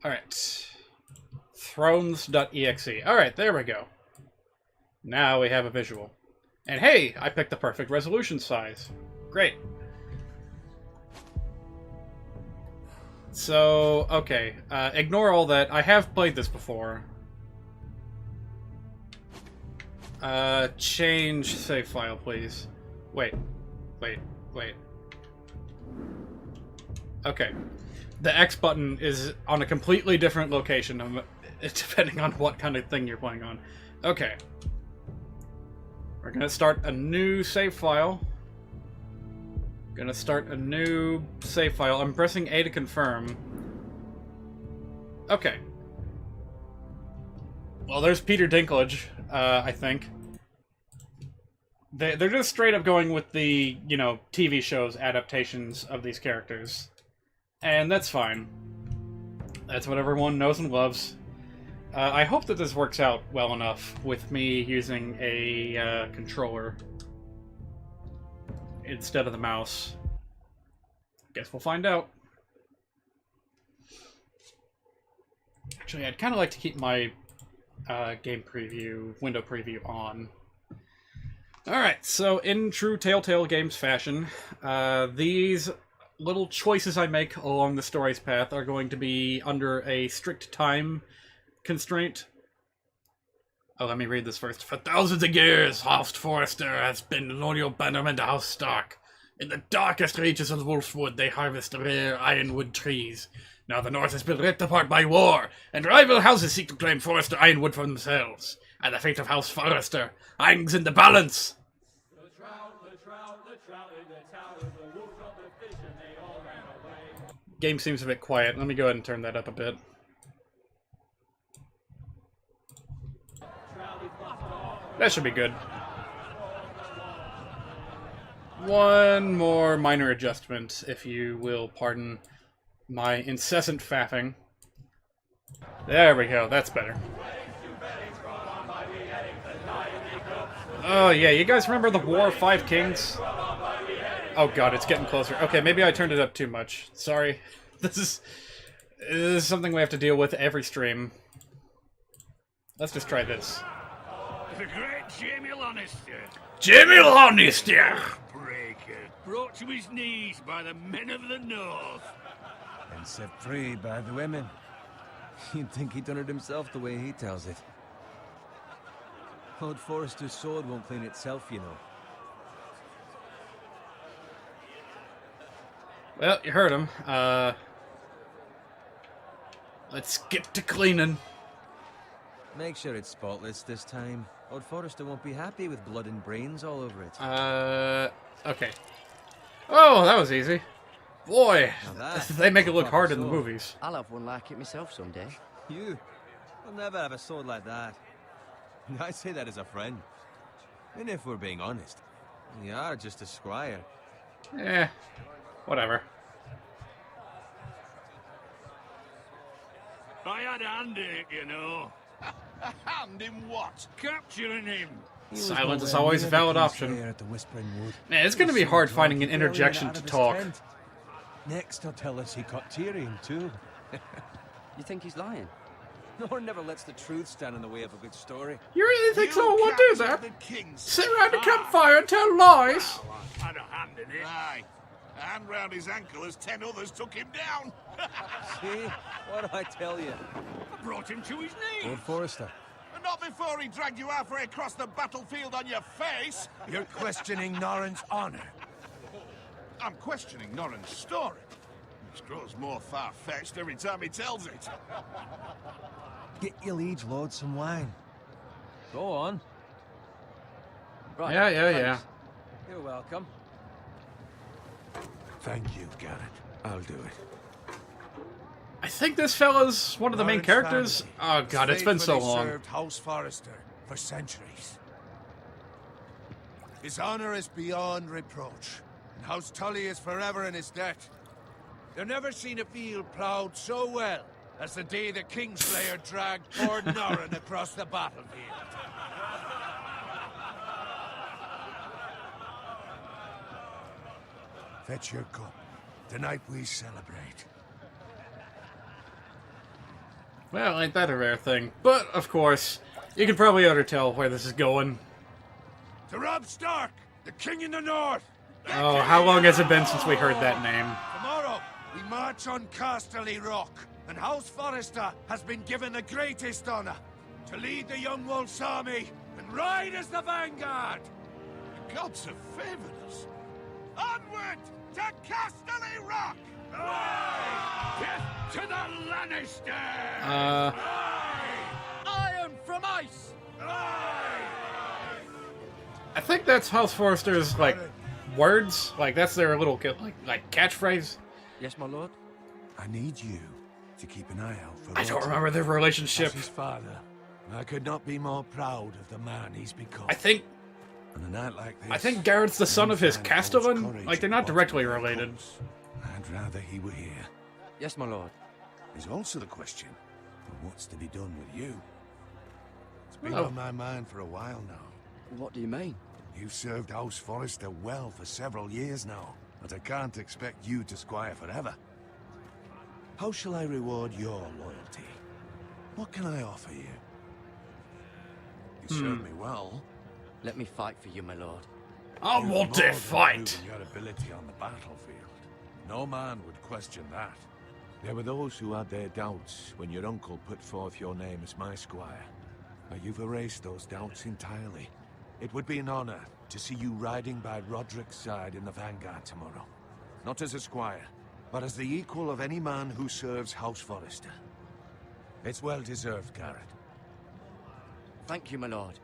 Alright. Thrones.exe. Alright, there we go. Now we have a visual. And hey, I picked the perfect resolution size. Great. So, okay. Ignore all that. I have played this before. Change save file, please. Wait. Okay. The X button is on a completely different location, depending on what kind of thing you're playing on. Okay. We're gonna start a new save file. I'm pressing A to confirm. Okay. Well, there's Peter Dinklage, I think. They're just straight up going with the, TV shows adaptations of these characters. And that's fine. That's what everyone knows and loves. I hope that this works out well enough with me using a controller instead of the mouse. Guess we'll find out. Actually, I'd kind of like to keep my game preview, window preview on. Alright, so in true Telltale Games fashion, these little choices I make along the story's path are going to be under a strict time constraint. Oh, let me read this first. For thousands of years, House Forrester has been loyal bannerman to House Stark. In the darkest reaches of Wolfwood, they harvest rare ironwood trees. Now the North has been ripped apart by war, and rival houses seek to claim Forrester ironwood for themselves. And the fate of House Forrester hangs in the balance. The trout in the tower, the wolves got the fish and they all ran away. Game seems a bit quiet. Let me go ahead and turn that up a bit. That should be good. One more minor adjustment, if you will pardon my incessant faffing. There we go, that's better. Oh yeah, you guys remember the War of Five Kings? Oh god, it's getting closer. Okay, maybe I turned it up too much. Sorry. This is something we have to deal with every stream. Let's just try this. The great Jamie Lannister. Jamie Lannister! Breaker. Brought to his knees by the men of the North. And set free by the women. You'd think he'd done it himself the way he tells it. Lord Forrester's sword won't clean itself, you know. Well, you heard him. Let's get to cleaning. Make sure it's spotless this time. Lord Forrester won't be happy with blood and brains all over it. Okay. Oh, that was easy. Boy, that, they make it look hard in the movies. I'll have one like it myself someday. You? I'll never have a sword like that. I say that as a friend. And if we're being honest, you are just a squire. Eh, whatever. I had a hand in it, you know. A hand in what? Capturing him. Silence is always a valid option. At the Whispering Wood. Man, it's gonna be hard finding an interjection to talk. Next, he'll tell us he caught Tyrion too. You think he's lying? Nor never lets the truth stand in the way of a good story. You really think someone would do that? King's Sit around a campfire and tell lies? I had a hand in it. Aye. A hand round his ankle as 10 others took him down. See? What do I tell you? I brought him to his Lord knees. Forrester. And not before he dragged you halfway across the battlefield on your face. You're questioning Norrin's honor. I'm questioning Norrin's story. Which grows more far-fetched every time he tells it. Get your liege lord some wine. Go on. Right. Yeah. You're welcome. Thank you, Garrett. I'll do it. I think this fella's one of the main Norrin's characters. family Oh god, it's been so faithfully long. served House Forrester for centuries. His honor is beyond reproach, and House Tully is forever in his debt. They've never seen a field ploughed so well as the day the Kingslayer dragged poor Norrin across the battlefield. Fetch your cup. Tonight we celebrate. Well, ain't that a rare thing? But, of course, you can probably already tell where this is going. To Robb Stark, the king in the north! Oh, how long has it been since we heard that name? Tomorrow, we march on Casterly Rock, and House Forrester has been given the greatest honor to lead the Young Wolf's army and ride as the vanguard! The gods have favored us. Onward to Casterly Rock! Death to the Lannisters! Iron from ice! I think that's House Forrester's, like, words. Like, that's their little, like catchphrase. Yes, my lord? I need you to keep an eye out for I don't remember their relationship. As his father, I could not be more proud of the man he's become. I think On a night like this, I think Garrett's the son of his man holds Castellan. courage Like, they're not to directly watch related. outcomes. I'd rather he were here. Yes, my lord. There's also the question of what's to be done with you. It's been Oh. on my mind for a while now. What do you mean? You've served House Forrester well for several years now, but I can't expect you to squire forever. How shall I reward your loyalty? What can I offer you? You served me well. Let me fight for you, my lord. I You've want more to than fight. proven your ability on the battlefield. No man would question that. There were those who had their doubts when your uncle put forth your name as my squire. But you've erased those doubts entirely. It would be an honor to see you riding by Roderick's side in the vanguard tomorrow. Not as a squire, but as the equal of any man who serves House Forrester. It's well deserved, Garrett. Thank you, my lord.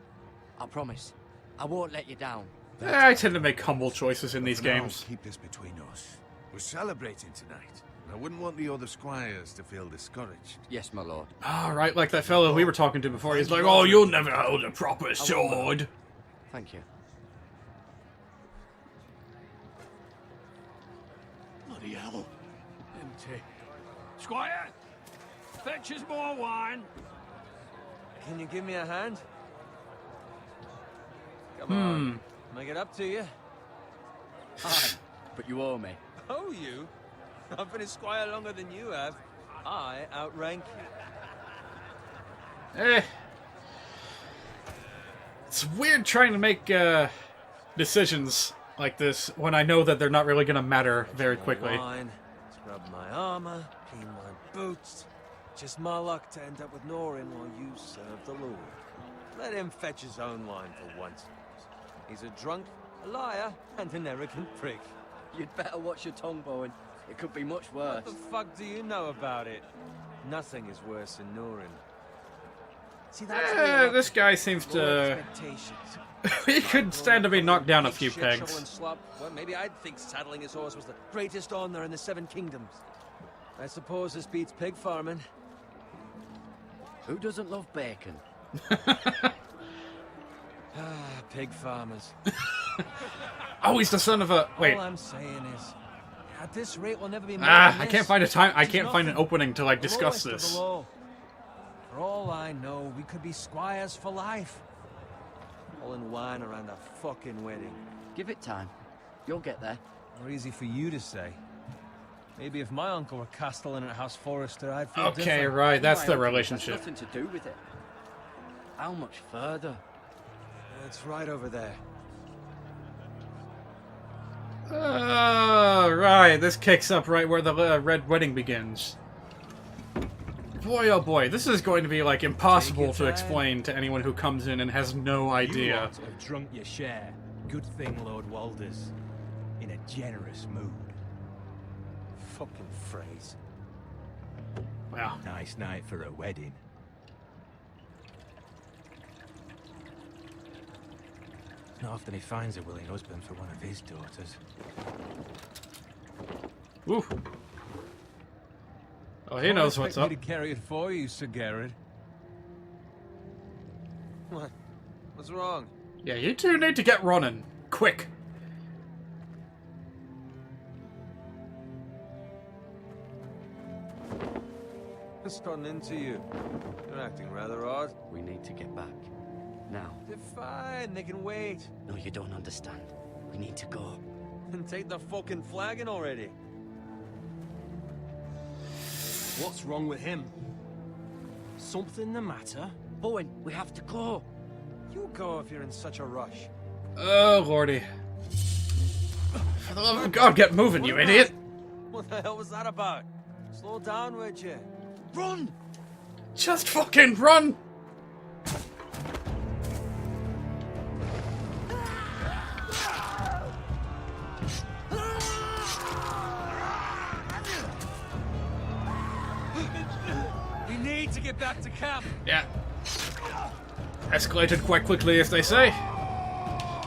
I promise. I won't let you down. I tend to make humble choices in these For now, games. keep this between us. We're celebrating tonight. I wouldn't want the other squires to feel discouraged. Yes, my lord. Right, like that fellow we were talking to before. He's like, "Oh, you'll never hold a proper sword." Thank you. Bloody hell. Empty. Squire! Fetch us more wine. Can you give me a hand? Come on. Make it up to you. Aye, but you owe me. Oh, you? I've been a squire longer than you have. I outrank you. It's weird trying to make decisions like this when I know that they're not really going to matter very quickly. Wine, scrub my armor, clean my boots. Just my luck to end up with Norin while you serve the Lord. Let him fetch his own wine for once. He's a drunk, a liar, and an arrogant prick. You'd better watch your tongue, Bowen. It could be much worse. What the fuck do you know about it? Nothing is worse than Norin. See, This guy seems to... he could stand to be knocked down a few pegs. Well, maybe I'd think saddling his horse was the greatest honor in the Seven Kingdoms. I suppose this beats pig farming. Who doesn't love bacon? Pig farmers. Oh, he's the son of a... Wait. All I'm saying is, at this rate, we'll never be. I can't find a time. I can't find an opening to like discuss this. For all I know, we could be squires for life. Pulling wine around a fucking wedding. Give it time. You'll get there. More easy for you to say. Maybe if my uncle were castellan at House Forrester, I'd feel Okay, different. right. That's My the uncle has relationship. nothing to do with it. How much further? It's right over there. Right. This kicks up right where the Red Wedding begins. Boy, oh boy, this is going to be like impossible to explain to anyone who comes in and has no You idea. lot have drunk your share. Good thing Lord Walder's in a generous mood. Fucking phrase. Wow. Nice night for a wedding. Not often he finds a willing husband for one of his daughters. Woo. Oh, he knows what's up. To carry it for you, Sir Garrett. What? What's wrong? Yeah, you two need to get running. Quick. What's gotten into you? You're acting rather odd. We need to get back. Now. They're fine. They can wait. No, you don't understand. We need to go. And take the fucking flagon already. What's wrong with him? Something the matter? Bowen, we have to go. You go if you're in such a rush. Oh, lordy. For the love of God, get moving, you idiot! What the hell was that about? Slow down, would you? Run! Just fucking run! We need to get back to camp. Yeah. Escalated quite quickly, as they say.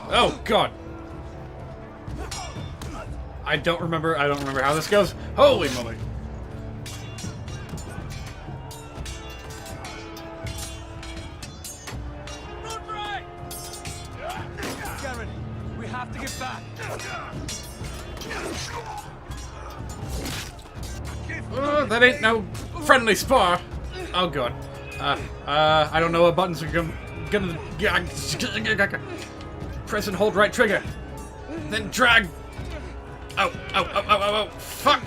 Oh, God. I don't remember how this goes. Holy moly. Run right! Garen, we have to get back. That ain't no friendly spar. Oh, God. I don't know what buttons are gonna press and hold right trigger. Then drag. Oh, fuck!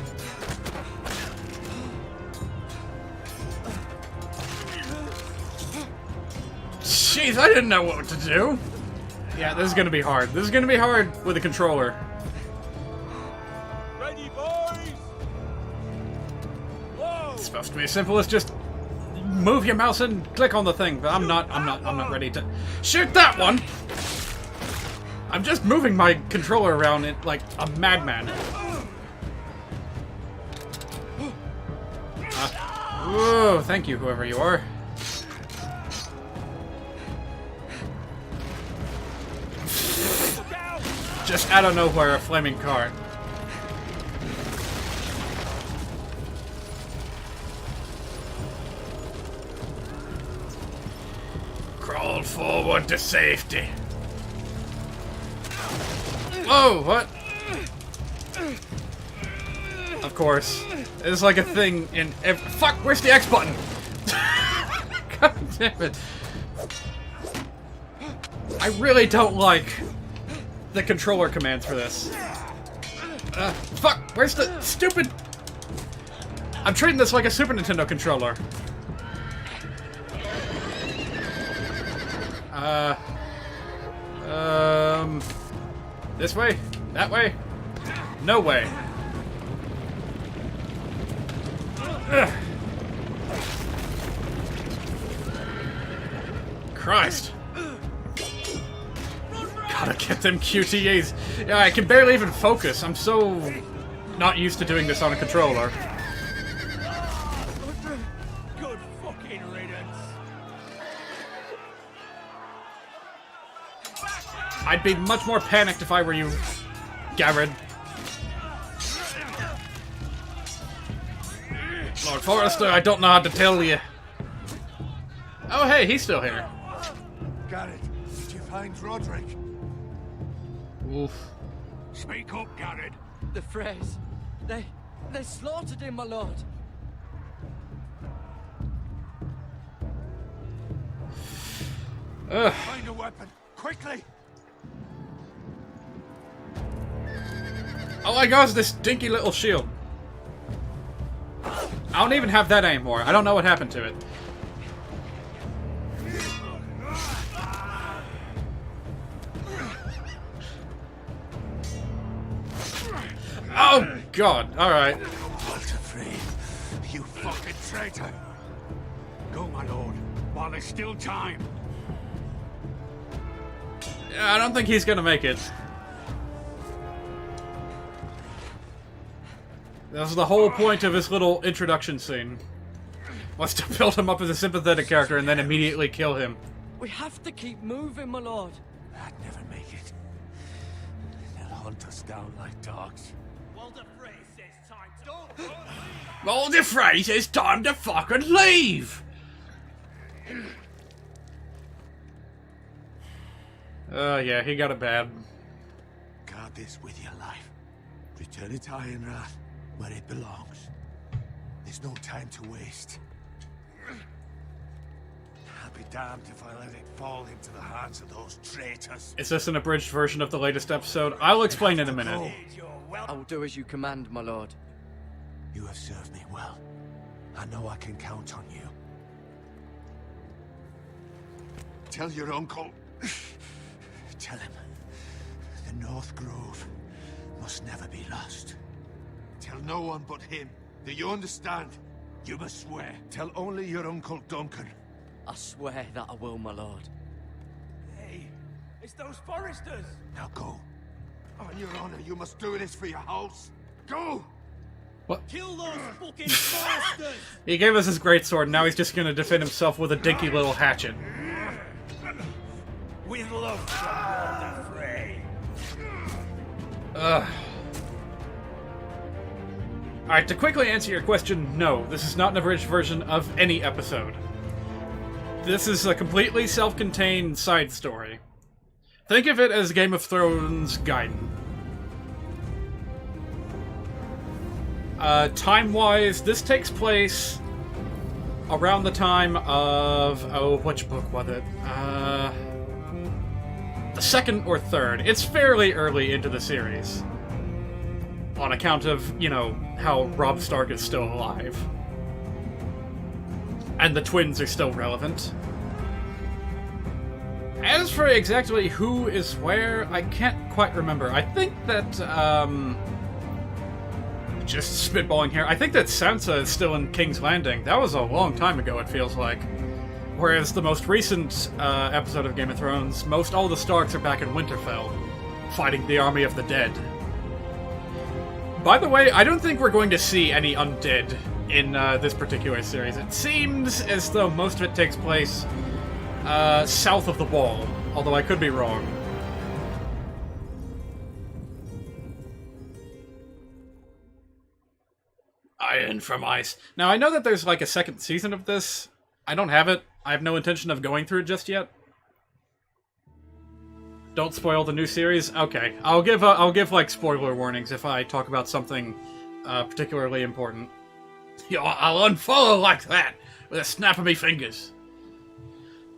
Jeez, I didn't know what to do. Yeah, this is gonna be hard. This is gonna be hard with a controller. Ready, boys! Whoa! It's supposed to be as simple as just move your mouse and click on the thing, but I'm not ready to shoot that one. I'm just moving my controller around it like a madman. Oh, thank you, whoever you are. Just out of nowhere, a flaming car. Crawl forward to safety. Whoa, what? Of course. It's like a thing in every... Fuck, where's the X button? God damn it. I really don't like the controller commands for this. Fuck, where's the stupid... I'm treating this like a Super Nintendo controller. This way? That way? No way. Ugh. Christ. Gotta get them QTAs. Yeah, I can barely even focus. I'm so not used to doing this on a controller. Good fucking riddance. I'd be much more panicked if I were you, Garrett. Lord Forrester, I don't know how to tell you. Oh, hey, he's still here. Garrett, did you find Roderick? Oof. Speak up, Garrett. The Freys. They slaughtered him, my lord. Ugh. Find a weapon, quickly! All I got is this dinky little shield. I don't even have that anymore. I don't know what happened to it. Oh, God. Alright. Walter Frey, you fucking traitor! Go, my lord, while there's still time. Yeah, I don't think he's gonna make it. That was the whole point of his little introduction scene. Was to build him up as a sympathetic character and then immediately kill him. We have to keep moving, my lord. I'd never make it. They'll hunt us down like dogs. Walter Frey says time to go. Walter Frey says time to fucking leave! Yeah, he got it bad. Guard this with your life. Return it to Ironrath, where it belongs. There's no time to waste. I'll be damned if I let it fall into the hands of those traitors. Is this an abridged version of the latest episode? I'll explain in a minute. I will do as you command, my lord. You have served me well. I know I can count on you. Tell your uncle. Tell him the North Grove must never be lost. Tell no one but him. Do you understand? You must swear. Tell only your Uncle Duncan. I swear that I will, my lord. Hey, it's those Forresters! Now go. On your honor, you must do this for your house. Go! Kill those fucking Forresters! He gave us his greatsword, and now he's just gonna defend himself with a dinky little hatchet. We love Stronghold and FREY. Ugh. Alright, to quickly answer your question, no, this is not an abridged version of any episode. This is a completely self-contained side story. Think of it as Game of Thrones Gaiden. Time-wise, this takes place around the time of... oh, which book was it? The second or third. It's fairly early into the series. On account of, you know, how Robb Stark is still alive. And the twins are still relevant. As for exactly who is where, I can't quite remember. I think that, just spitballing here, I think that Sansa is still in King's Landing. That was a long time ago, it feels like. Whereas the most recent episode of Game of Thrones, all the Starks are back in Winterfell, fighting the army of the dead. By the way, I don't think we're going to see any undead in this particular series. It seems as though most of it takes place south of the Wall, although I could be wrong. Iron from Ice. Now, I know that there's like a second season of this. I don't have it. I have no intention of going through it just yet. Don't spoil the new series? Okay. I'll give like spoiler warnings if I talk about something particularly important. Yo, I'll unfollow like that with a snap of me fingers.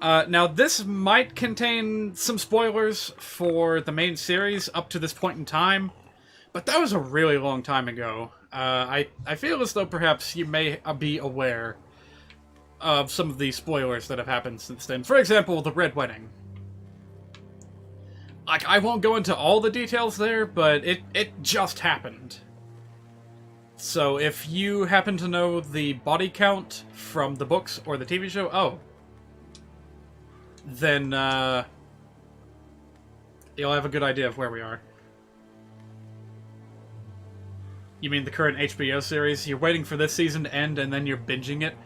Now this might contain some spoilers for the main series up to this point in time, but that was a really long time ago. I feel as though perhaps you may be aware of some of the spoilers that have happened since then. For example, the Red Wedding. Like, I won't go into all the details there, but it just happened. So if you happen to know the body count from the books or the TV show, then you'll have a good idea of where we are. You mean the current HBO series? You're waiting for this season to end and then you're binging it?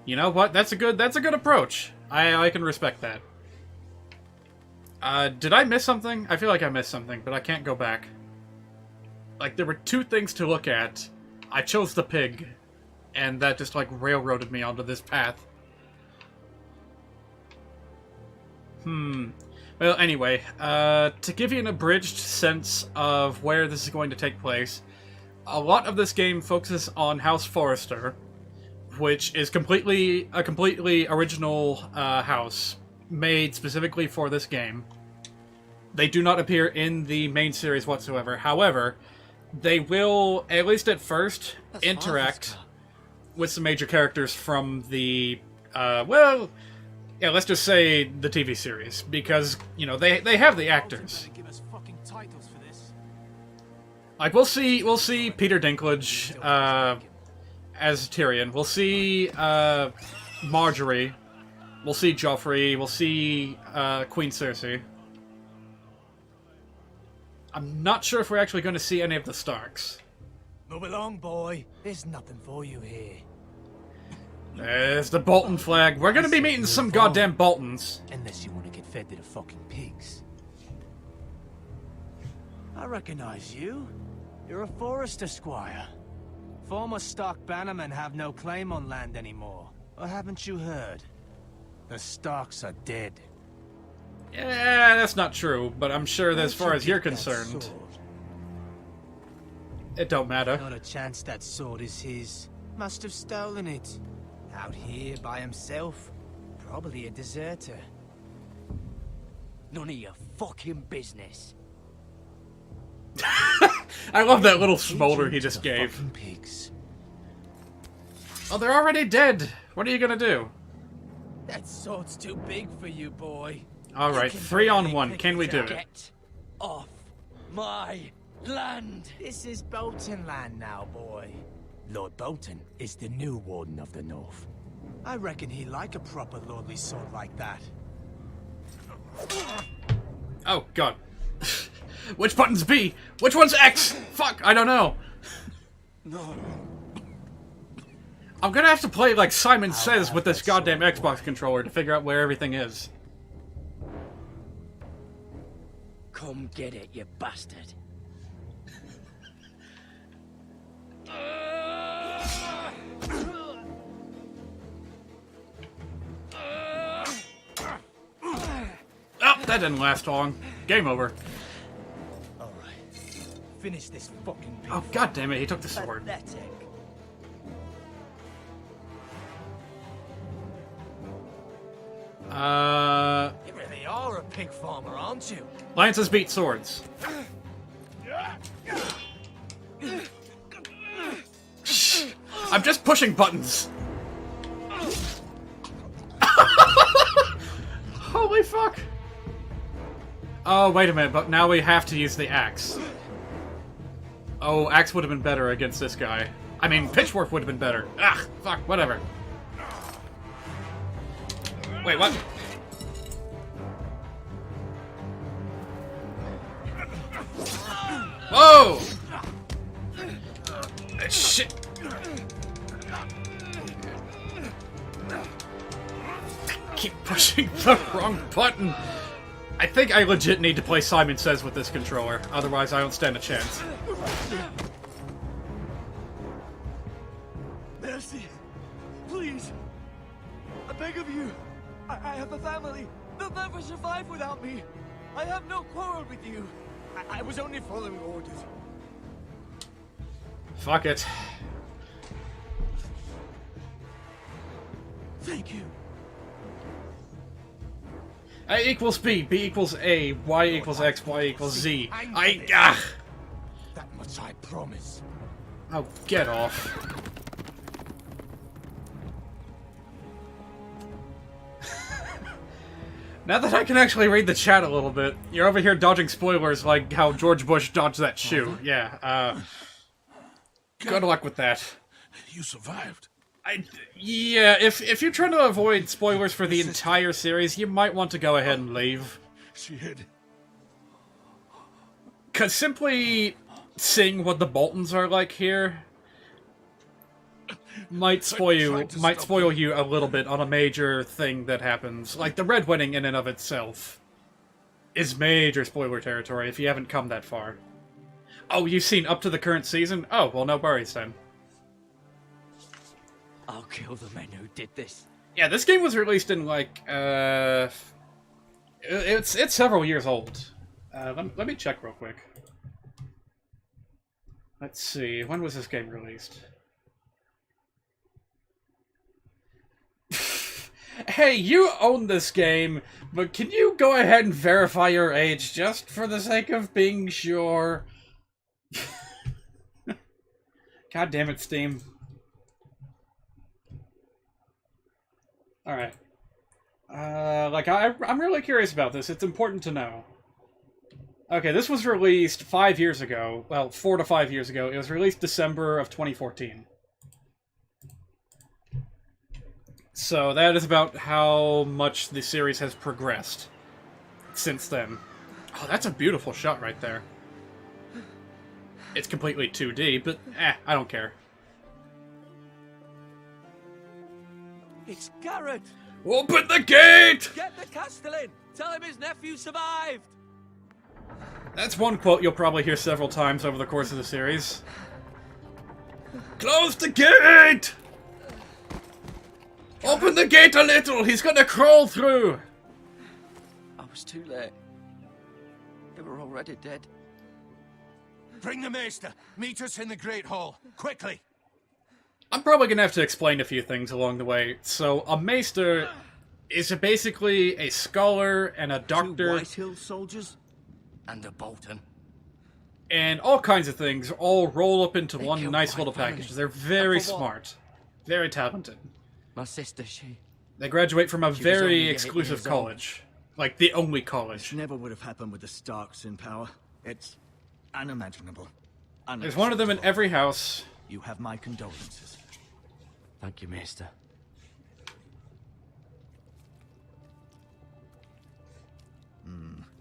You know what? That's a good approach. I can respect that. Did I miss something? I feel like I missed something, but I can't go back. Like, there were two things to look at. I chose the pig, and that just, like, railroaded me onto this path. Well, anyway, to give you an abridged sense of where this is going to take place, a lot of this game focuses on House Forrester, which is a completely original house, made specifically for this game. They do not appear in the main series whatsoever. However, they will, at least at first, interact with some major characters from the, well, yeah, let's just say the TV series, because, you know, they have the actors. Like, we'll see Peter Dinklage as Tyrion. We'll see Marjorie. We'll see Joffrey. We'll see Queen Cersei. I'm not sure if we're actually going to see any of the Starks. Move along, boy. There's nothing for you here. There's the Bolton flag. We're going to be meeting some goddamn Boltons. Unless you want to get fed to the fucking pigs. I recognize you. You're a Forrester squire. Former Stark bannermen have no claim on land anymore. Or haven't you heard? The Starks are dead. Yeah, that's not true, but I'm sure that as far as you're concerned, it don't matter. Not a chance that sword is his. Must have stolen it. Out here by himself. Probably a deserter. None of your fucking business. I love that little smolder he just gave. Pigs. Oh, they're already dead. What are you gonna do? That sword's too big for you, boy. Alright, 3-on-1. Can we do it? Get off my land. This is Bolton land now, boy. Lord Bolton is the new Warden of the North. I reckon he'd like a proper lordly sword like that. Oh, God. Which button's B? Which one's X? Fuck, I don't know. No. I'm gonna have to play like Simon Says with this goddamn Xbox controller to figure out where everything is. Come get it, you bastard. Oh, that didn't last long. Game over. Alright. Finish this fucking pig. Oh, god damn it, he took the sword. Pathetic. You really are a pig farmer, aren't you? Lances beat swords. Shh. I'm just pushing buttons. Holy fuck. Oh, wait a minute, but now we have to use the axe. Oh, axe would have been better against this guy. I mean, pitchfork would have been better. Ah, fuck, whatever. Wait, what? Whoa! Shit. Keep pushing the wrong button. I think I legit need to play Simon Says with this controller, otherwise I don't stand a chance. Mercy. Please. I beg of you. I have a family. They'll never survive without me. I have no quarrel with you. I was only following orders. Fuck it. Thank you. A equals B, B equals A, Y equals X, Y equals Z. That much I promise. Oh, get off. Now that I can actually read the chat a little bit, you're over here dodging spoilers like how George Bush dodged that shoe. Yeah, good luck with that. You survived. Yeah, if you're trying to avoid spoilers for the entire series, you might want to go ahead and leave. She hid. Cause simply seeing what the Boltons are like here might spoil you a little bit on a major thing that happens. Like the Red Wedding in and of itself is major spoiler territory if you haven't come that far. Oh, you've seen up to the current season? Oh, well, no worries then. I'll kill the men who did this. Yeah, this game was released in like it's several years old. Let me check real quick. Let's see, when was this game released? Hey, you own this game, but can you go ahead and verify your age just for the sake of being sure? God damn it, Steam. Alright. I'm really curious about this. It's important to know. Okay, this was released 5 years ago. Well, 4 to 5 years ago. It was released December of 2014. So that is about how much the series has progressed since then. Oh, that's a beautiful shot right there. It's completely 2D, but I don't care. It's Garrett! Open the gate! Get the Castellan! Tell him his nephew survived! That's one quote you'll probably hear several times over the course of the series. Close the gate! Open the gate a little! He's gonna crawl through! I was too late. They were already dead. Bring the maester. Meet us in the Great Hall. Quickly. I'm probably gonna have to explain a few things along the way. So, a maester is basically a scholar and a doctor. 2 White Hill soldiers? And a Bolton. And all kinds of things all roll up into They one killed nice my little family. package. They're very And for what? smart. Very talented. My sister, she... They graduate from a She was only very 8 exclusive years old. college. Like, the only This college. never would have happened with the Starks in power. It's unimaginable. There's one of them in every house. You have my condolences. Thank you, Maester.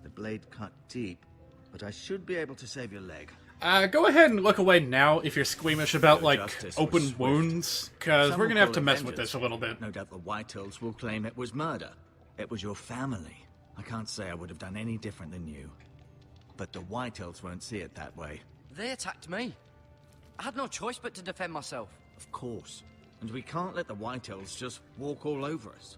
The blade cut deep, but I should be able to save your leg. Go ahead and look away now if you're squeamish about, Your like, justice was open swift. wounds, because Some we're will gonna have call to it mess with vengeance. this a little bit. No doubt the Whitehills will claim it was murder. It was your family. I can't say I would have done any different than you. But the Whitehills won't see it that way. They attacked me. I had no choice but to defend myself. Of course. And we can't let the Whitehills just walk all over us.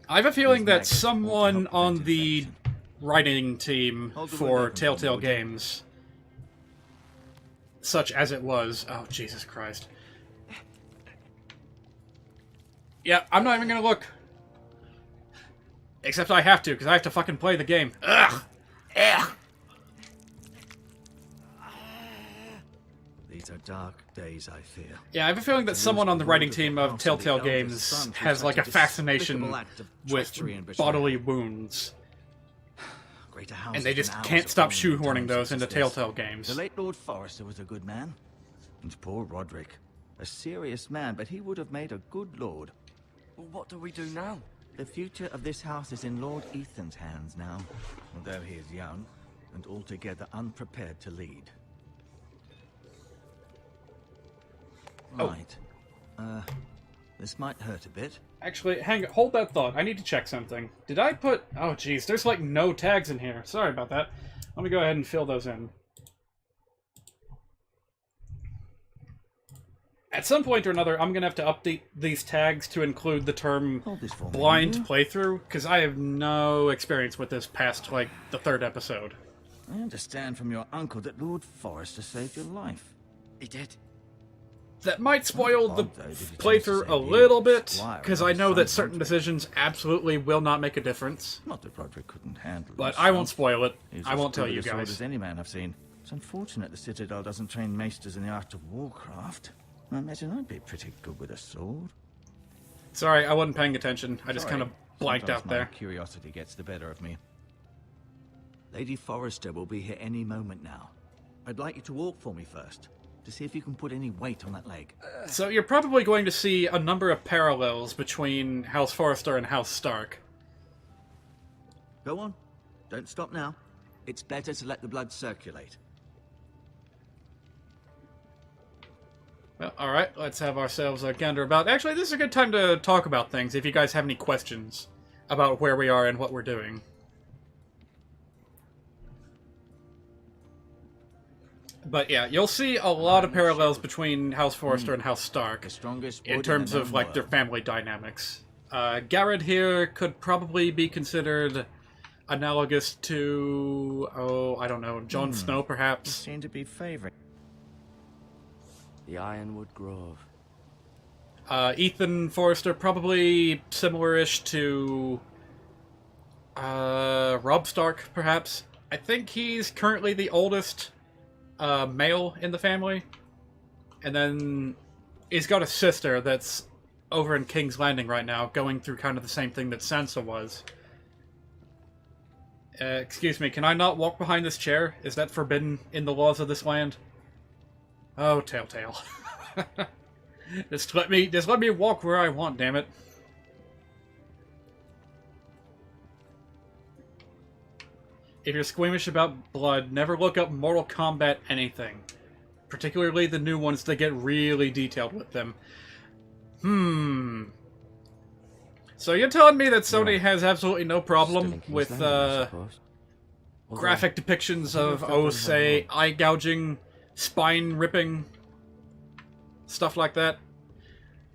I have a feeling These that maggots someone won't help on prevent the infection. writing team Hold the for word open, Telltale Lord. Games, such as it was... Oh, Jesus Christ. Yeah, I'm not even gonna look. Except I have to, because I have to fucking play the game. Ugh! Ugh! These are dark days, I fear. Yeah, I have a feeling that someone on the writing team of Telltale Games has, like, a fascination with bodily wounds. Greater And houses they just than ours can't are stop falling in shoehorning times those such into as this. Telltale Games. The late Lord Forrester was a good man. And poor Roderick. A serious man, but he would have made a good lord. Well, what do we do now? The future of this house is in Lord Ethan's hands now, although he is young and altogether unprepared to lead. Oh. Right. This might hurt a bit. Actually, hold that thought. I need to check something. Did I put... Oh, jeez, there's, like, no tags in here. Sorry about that. Let me go ahead and fill those in. At some point or another, I'm gonna have to update these tags to include the term Hold this for me, blind will you? playthrough, because I have no experience with this past, like, the 3rd episode. I understand from your uncle that Lord Forrester saved your life. He did. That might spoil the Odd, though, that he chose to playthrough a save you, little bit, Squire, because and I not know his that son, certain Roderick. decisions absolutely will not make a difference. Not that Roderick couldn't handle it. But I won't spoil it. He's I as won't tell good you a sword guys. as any man I've seen. It's unfortunate the Citadel doesn't train maesters in the art of warcraft. I imagine I'd be pretty good with a sword. Sorry, I wasn't paying attention. I just Sorry. kind of blanked Sometimes out there. my curiosity gets the better of me. Lady Forrester will be here any moment now. I'd like you to walk for me first, to see if you can put any weight on that leg. So you're probably going to see a number of parallels between House Forrester and House Stark. Go on. Don't stop now. It's better to let the blood circulate. Well, alright, let's have ourselves a gander about... Actually, this is a good time to talk about things, if you guys have any questions about where we are and what we're doing. But yeah, you'll see a lot of parallels between House Forrester and House Stark The strongest in wood terms the of, known like, their world. family dynamics. Garrett here could probably be considered analogous to... Oh, I don't know, Jon Snow, perhaps? Seem to be favoring. The Ironwood Grove. Ethan Forrester, probably similar-ish to Robb Stark, perhaps. I think he's currently the oldest male in the family. And then he's got a sister that's over in King's Landing right now, going through kind of the same thing that Sansa was. Excuse me, can I not walk behind this chair? Is that forbidden in the laws of this land? Oh, Telltale. Just let me walk where I want, damn it. If you're squeamish about blood, never look up Mortal Kombat anything. Particularly the new ones that get really detailed with them. So you're telling me that Sony has absolutely no problem with graphic depictions of, oh, say, eye gouging, spine ripping, stuff like that?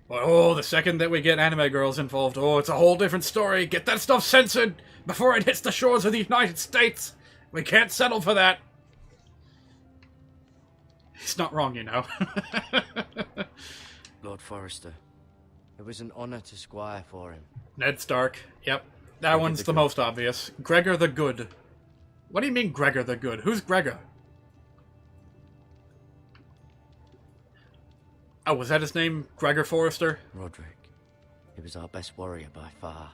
Well, oh, the second that we get anime girls involved, oh, it's a whole different story. Get that stuff censored before it hits the shores of the United States. We can't settle for that. He's not wrong, you know. Lord Forrester. It was an honor to squire for him. Ned Stark. Yep. That one's the most obvious. Gregor the Good. What do you mean, Gregor the Good? Who's Gregor? Oh, was that his name? Gregor Forrester? Roderick. He was our best warrior by far.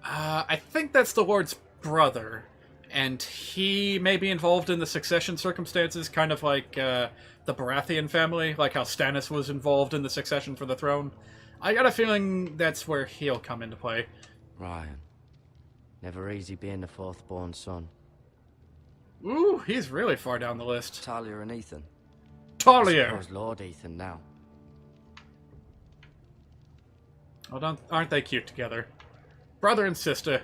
I think that's the Lord's brother, and he may be involved in the succession circumstances, kind of like the Baratheon family, like how Stannis was involved in the succession for the throne. I got a feeling that's where he'll come into play. Ryan. Never easy being the fourth-born son. Ooh, he's really far down the list. Talia and Ethan. Talia! I suppose Lord Ethan now. Well, aren't they cute together? Brother and sister.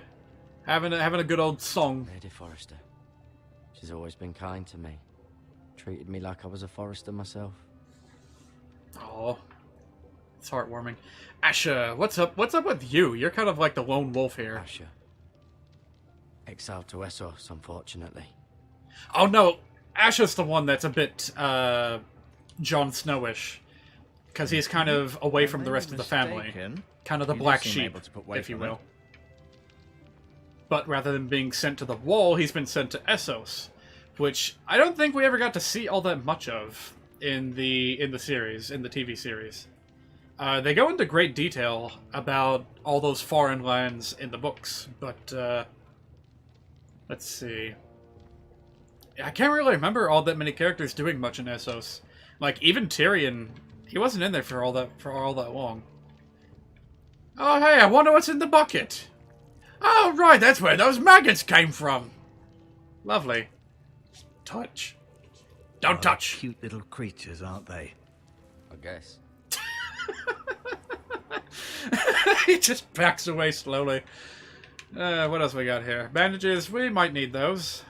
Having a good old song. Lady Forrester. She's always been kind to me. Treated me like I was a Forrester myself. Oh, it's heartwarming. Asha, what's up with you? You're kind of like the lone wolf here. Asha. Exiled to Essos, unfortunately. Oh no, Asha's the one that's a bit Jon Snowish, because he's kind of away from the rest of the family, kind of the black sheep, if you will. But rather than being sent to the Wall, he's been sent to Essos, which I don't think we ever got to see all that much of in the series, in the TV series. They go into great detail about all those foreign lands in the books, but let's see. I can't really remember all that many characters doing much in Essos. Like even Tyrion, he wasn't in there for all that long. Oh hey, I wonder what's in the bucket. Oh right, that's where those maggots came from. Lovely. Touch. Don't touch. Cute little creatures, aren't they? I guess. He just backs away slowly. What else we got here? Bandages, we might need those.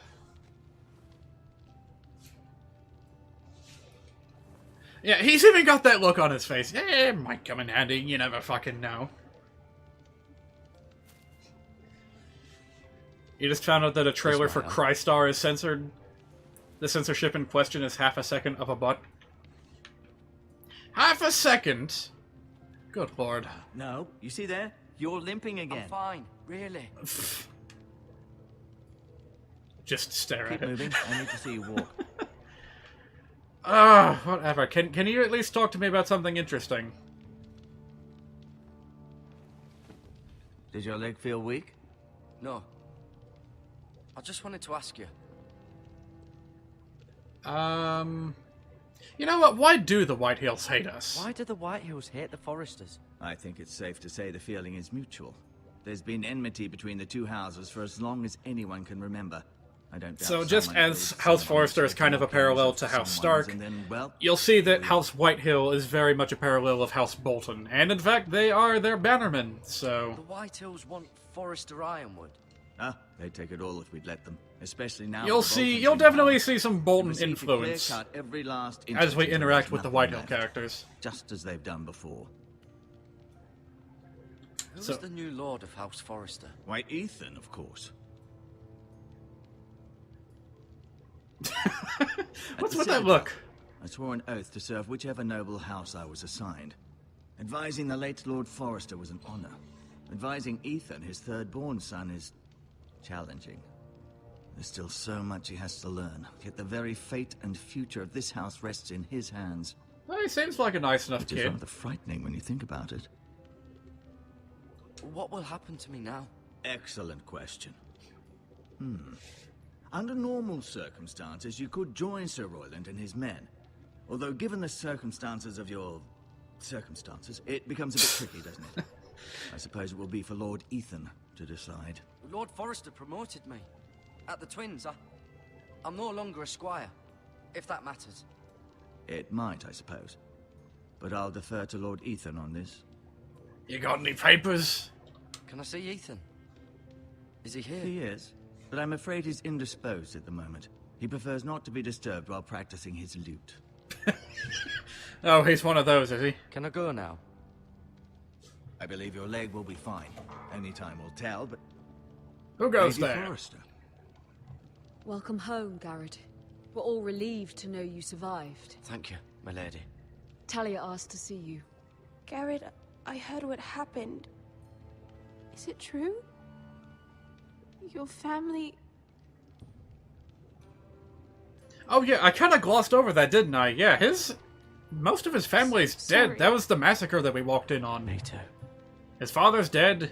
Yeah, he's even got that look on his face. Yeah, it might come in handy, you never fucking know. You just found out that a trailer for Crystar is censored. The censorship in question is half a second of a butt. Half a second? Good lord. No, you see there? You're limping again. I'm fine, really. Just stare Keep at it. moving. I need to see you walk. Whatever. Can you at least talk to me about something interesting? Does your leg feel weak? No. I just wanted to ask you. You know what? Why do the White Hills hate us? Why do the White Hills hate the Forresters? I think it's safe to say the feeling is mutual. There's been enmity between the two houses for as long as anyone can remember. I don't doubt So just someone as feels House someone Forrester is kind of a parallel to House Stark, and then, well, you'll see that House Whitehill is very much a parallel of House Bolton. And in fact, they are their bannermen, so... The White Hills want Forrester Ironwood. They'd take it all if we'd let them. Especially now. You'll definitely see some Bolton influence every last as we interact with the Whitehill left, characters. just as they've done before. Who's the new Lord of House Forrester? White Ethan, of course. What's with that look? I swore an oath to serve whichever noble house I was assigned. Advising the late Lord Forrester was an honor. Advising Ethan, his third-born son, is challenging. There's still so much he has to learn, yet the very fate and future of this house rests in his hands. Well, he seems like a nice enough Which is kid. rather frightening when you think about it. What will happen to me now? Excellent question. Under normal circumstances, you could join Sir Royland and his men. Although, given the circumstances of your... circumstances, it becomes a bit tricky, doesn't it? I suppose it will be for Lord Ethan to decide. Lord Forrester promoted me. At the Twins, I'm no longer a squire, if that matters. It might, I suppose. But I'll defer to Lord Ethan on this. You got any papers? Can I see Ethan? Is he here? He is, but I'm afraid he's indisposed at the moment. He prefers not to be disturbed while practicing his lute. Oh, he's one of those, is he? Can I go now? I believe your leg will be fine. Only time will tell, but... Who goes Lady there? Forrester. Welcome home, Garrett. We're all relieved to know you survived. Thank you, my lady. Talia asked to see you. Garrett, I heard what happened. Is it true? Your family... Oh yeah, I kind of glossed over that, didn't I? Yeah, his most of his family's Sorry. dead. That was the massacre that we walked in on. Me too. His father's dead.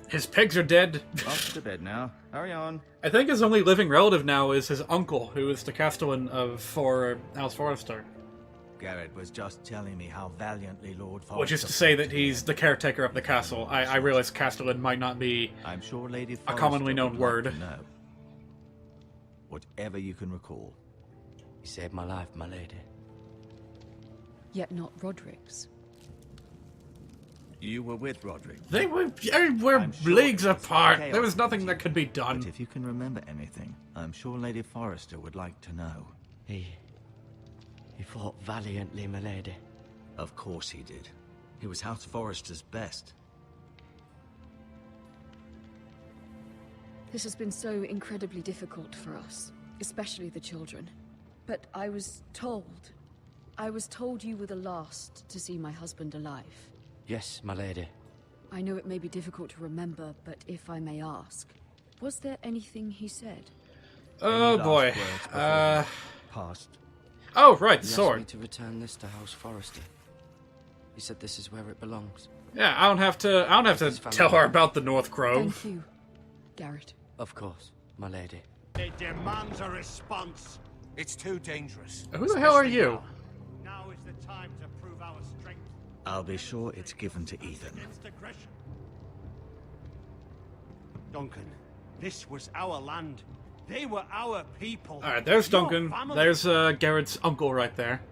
His pigs are dead. Off to bed now. Hurry on. I think his only living relative now is his uncle, who is the castellan for House Forrester. Garrett was just telling me how valiantly Lord Forrester... Which is to say that he's the caretaker of the castle. I realize castellan might not be I'm sure Lady a Forrester commonly known would word. like to know. Whatever you can recall. You saved my life, my lady. Yet not Roderick's. You were with Roderick. We're I'm sure leagues it was apart. chaos There was nothing between that could be But done. if you can remember anything, I'm sure Lady Forrester would like to know. He fought valiantly, my lady. Of course he did. He was House Forrester's best. This has been so incredibly difficult for us, especially the children. But I was told you were the last to see my husband alive. Yes, my lady. I know it may be difficult to remember, but if I may ask, was there anything he said? Oh boy. Past. Oh right, He sword. asked me to return this to House Forrester. He said this is where it belongs. Yeah, I don't have to tell her about the North Grove. Thank you, Garrett. Of course, my lady. It demands a response. It's too dangerous. Who the hell are you? Now is the time to prove our strength I'll be sure it's given to Ethan. against aggression. Duncan, this was our land. They were our people. Alright, there's Your Duncan. family. There's Garrett's uncle right there.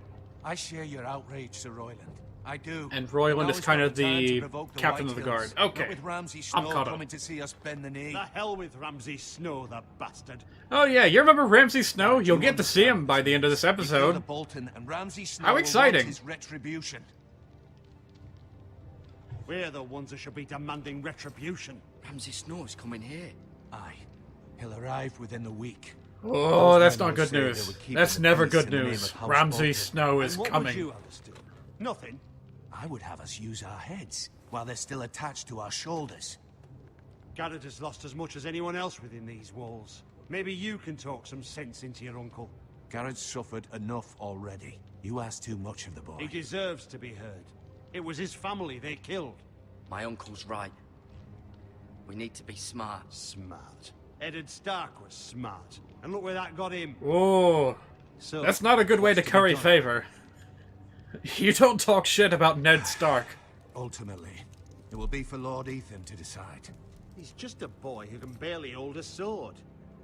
I share your outrage, Sir Royland. I do. And Royland Now is is kind not of time to the provoke captain of the White guard. Hills. Okay. Not with Ramsay I'm Snow caught up. coming to see us bend the knee. The hell with Ramsay Snow, the bastard. Oh yeah, you remember Ramsay Snow? You'll get to see him by the end of this He killed a episode. Bolton, and Ramsay Snow How will exciting. want his retribution. We're the ones who should be demanding retribution. Ramsay Snow is coming here. Aye. He'll arrive within the week. Oh, Those that's men not will good say they news. were keeping That's the never peace good in the name news. of House Ramsay Bolton. Snow is And what coming. would you have us do? Nothing. I would have us use our heads while they're still attached to our shoulders. Garrett has lost as much as anyone else within these walls. Maybe you can talk some sense into your uncle. Garrett's suffered enough already. You ask too much of the boy. He deserves to be heard. It was his family they killed. My uncle's right. We need to be smart. Smart. Eddard Stark was smart. And look where that got him. Oh, So, that's not a good way to what's be curry done? favor. You don't talk shit about Ned Stark. Ultimately, it will be for Lord Ethan to decide. He's just a boy who can barely hold a sword.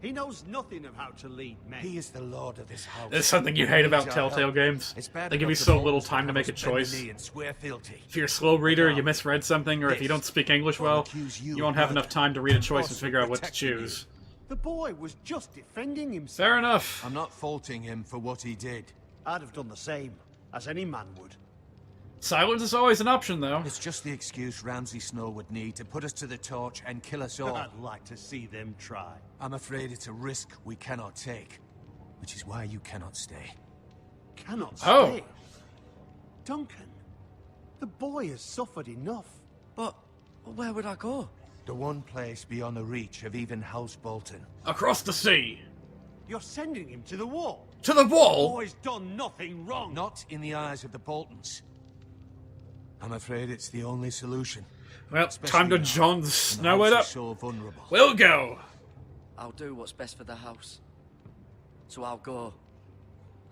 He knows nothing of how to lead men. He is the lord of this house. There's something you hate about Needs our Telltale help. games. It's bad They give you enough the so Boltons little will time to have make a us bend the choice. knee and swear fealty. If you're a slow reader, you misread something, or if you don't speak English well, accuse you you won't of have enough murder. time to read a choice and Boss figure out what to protecting you. choose. The boy was just defending himself. Fair enough. I'm not faulting him for what he did. I'd have done the same, as any man would. Silence is always an option, though. It's just the excuse Ramsay Snow would need to put us to the torch and kill us all. I'd like to see them try. I'm afraid it's a risk we cannot take, which is why you cannot stay. Cannot Oh. stay. Duncan, the boy has suffered enough. But where would I go? The one place beyond the reach of even House Bolton. Across the sea. You're sending him to the wall. To the The wall? boy's done nothing wrong. Not in the eyes of the Boltons. I'm afraid it's the only solution. Well, Especially time to now, Jon when the Snow house it is up. so vulnerable. We'll go. I'll do what's best for the house. So I'll go.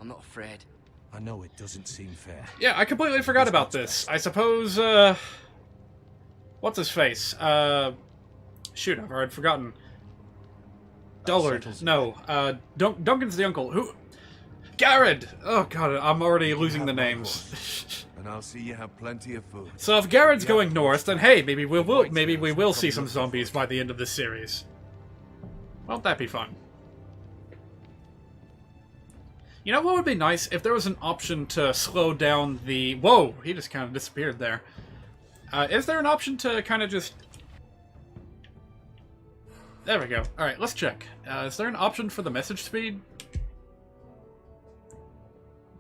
I'm not afraid. I know it doesn't seem fair. Yeah, I completely forgot about this. I suppose, what's his face? Shoot, I've already forgotten. Dullard. settles it. No, Duncan's the uncle. Who? Garrett! Oh god, I'm already losing the names. And I'll see you have plenty of food. So if Garrett's going north, then hey, maybe we will see some zombies by the end of this series. Won't that be fun? You know what would be nice? If there was an option to slow down the... Whoa! He just kind of disappeared there. Is there an option to kind of just... There we go. Alright, let's check. Is there an option for the message speed?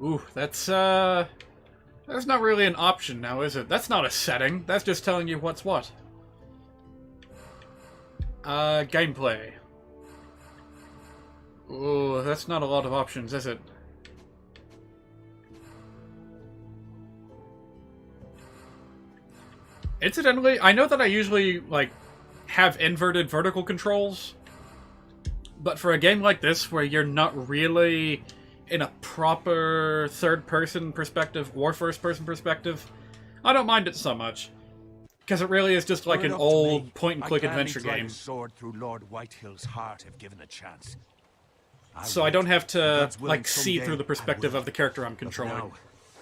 Ooh, that's not really an option now, is it? That's not a setting. That's just telling you what's what. Gameplay. Ooh, that's not a lot of options, is it? Incidentally, I know that I usually, like, have inverted vertical controls, but for a game like this, where you're not really in a proper third-person perspective or first-person perspective, I don't mind it so much. Because it really is just like an old point-and-click adventure game. Sword through Lord Whitehill's heart if given a chance. So I don't have to, like, see through the perspective of the character I'm controlling. Now,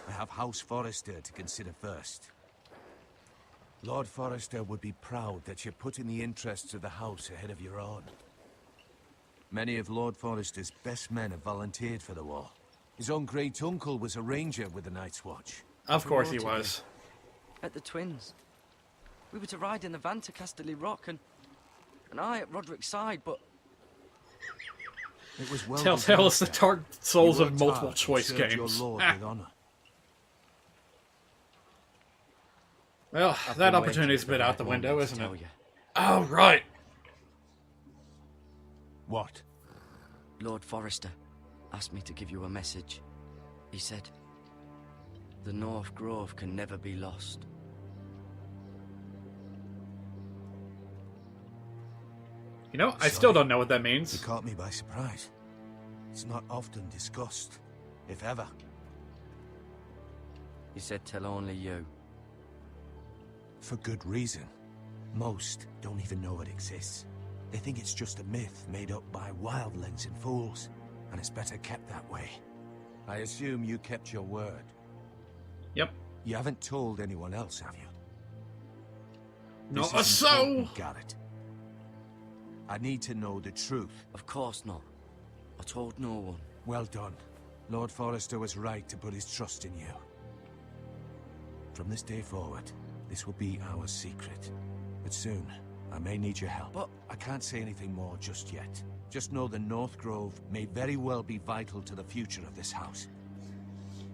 I have House Forrester to consider first. Lord Forrester would be proud that you're putting the interests of the house ahead of your own. Many of Lord Forrester's best men have volunteered for the war. His own great-uncle was a ranger with the Night's Watch. Of course he was. At the Twins. We were to ride in the van to Casterly Rock, and I at Roderick's side, but... It was well Telltale is the Dark Souls of multiple multiple-choice games. Your lord with honor. Well, that opportunity's a bit out the window, isn't it? Oh, right! What? Lord Forrester asked me to give you a message. He said, the North Grove can never be lost. You know, I still don't know what that means. You caught me by surprise. It's not often discussed, if ever. He said tell only you. For good reason. Most don't even know it exists. They think it's just a myth made up by wildlings and fools, and it's better kept that way. I assume you kept your word. Yep. You haven't told anyone else, have you? Not a soul! Got it. I need to know the truth. Of course not. I told no one. Well done. Lord Forrester was right to put his trust in you. From this day forward, this will be our secret. But soon, I may need your help. But I can't say anything more just yet. Just know the North Grove may very well be vital to the future of this house.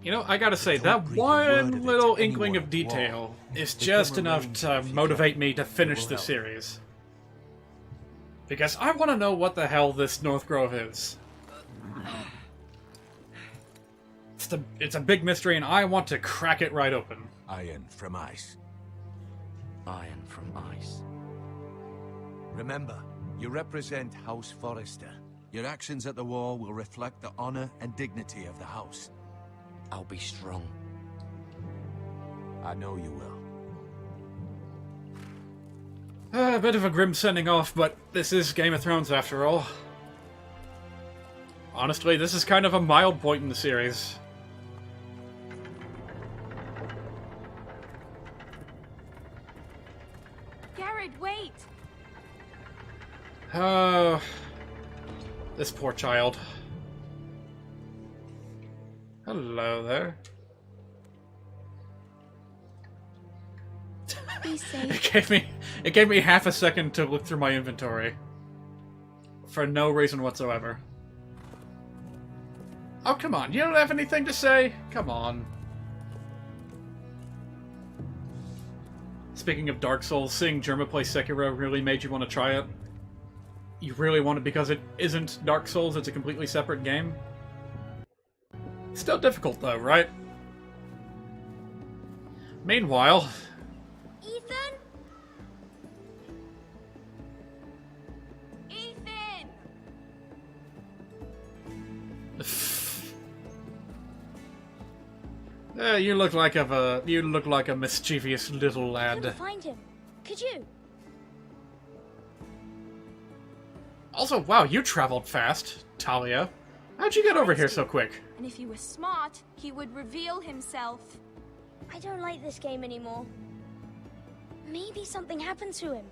You know, I gotta say, that one little inkling of detail is just enough to motivate me to finish the series. Because I want to know what the hell this North Grove is. It's a big mystery, and I want to crack it right open. Iron from ice. Iron from ice. Remember, you represent House Forrester. Your actions at the war will reflect the honor and dignity of the house. I'll be strong. I know you will. A bit of a grim sending off, but this is Game of Thrones after all. Honestly, this is kind of a mild point in the series. Garrett, wait! Oh, this poor child. Hello there. Be safe. It gave me half a second to look through my inventory. For no reason whatsoever. Oh, come on. You don't have anything to say? Come on. Speaking of Dark Souls, seeing Germa play Sekiro really made you want to try it? You really want it because it isn't Dark Souls, it's a completely separate game? Still difficult though, right? Meanwhile... Ethan? Ethan! You look like a mischievous little lad. Couldn't find him. Could you? Also, wow, you traveled fast, Talia. How'd you get over here so quick? And if he was smart, he would reveal himself. I don't like this game anymore. Maybe something happened to him.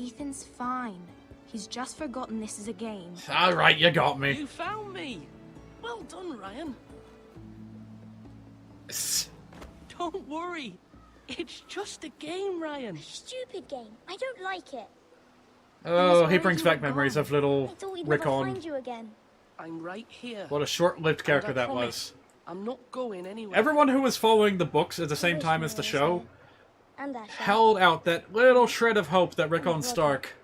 Ethan's fine. He's just forgotten this is a game. Alright, you got me. You found me. Well done, Ryan. Don't worry. It's just a game, Ryan. Stupid game. I don't like it. Oh, he brings back memories of little I thought we'd never Rickon. find you again. I'm right here. What a short-lived character And I that promise, was. I'm not going anywhere. Everyone who was following the books at the same time as the show And Asher. held out that little shred of hope that Rickon Stark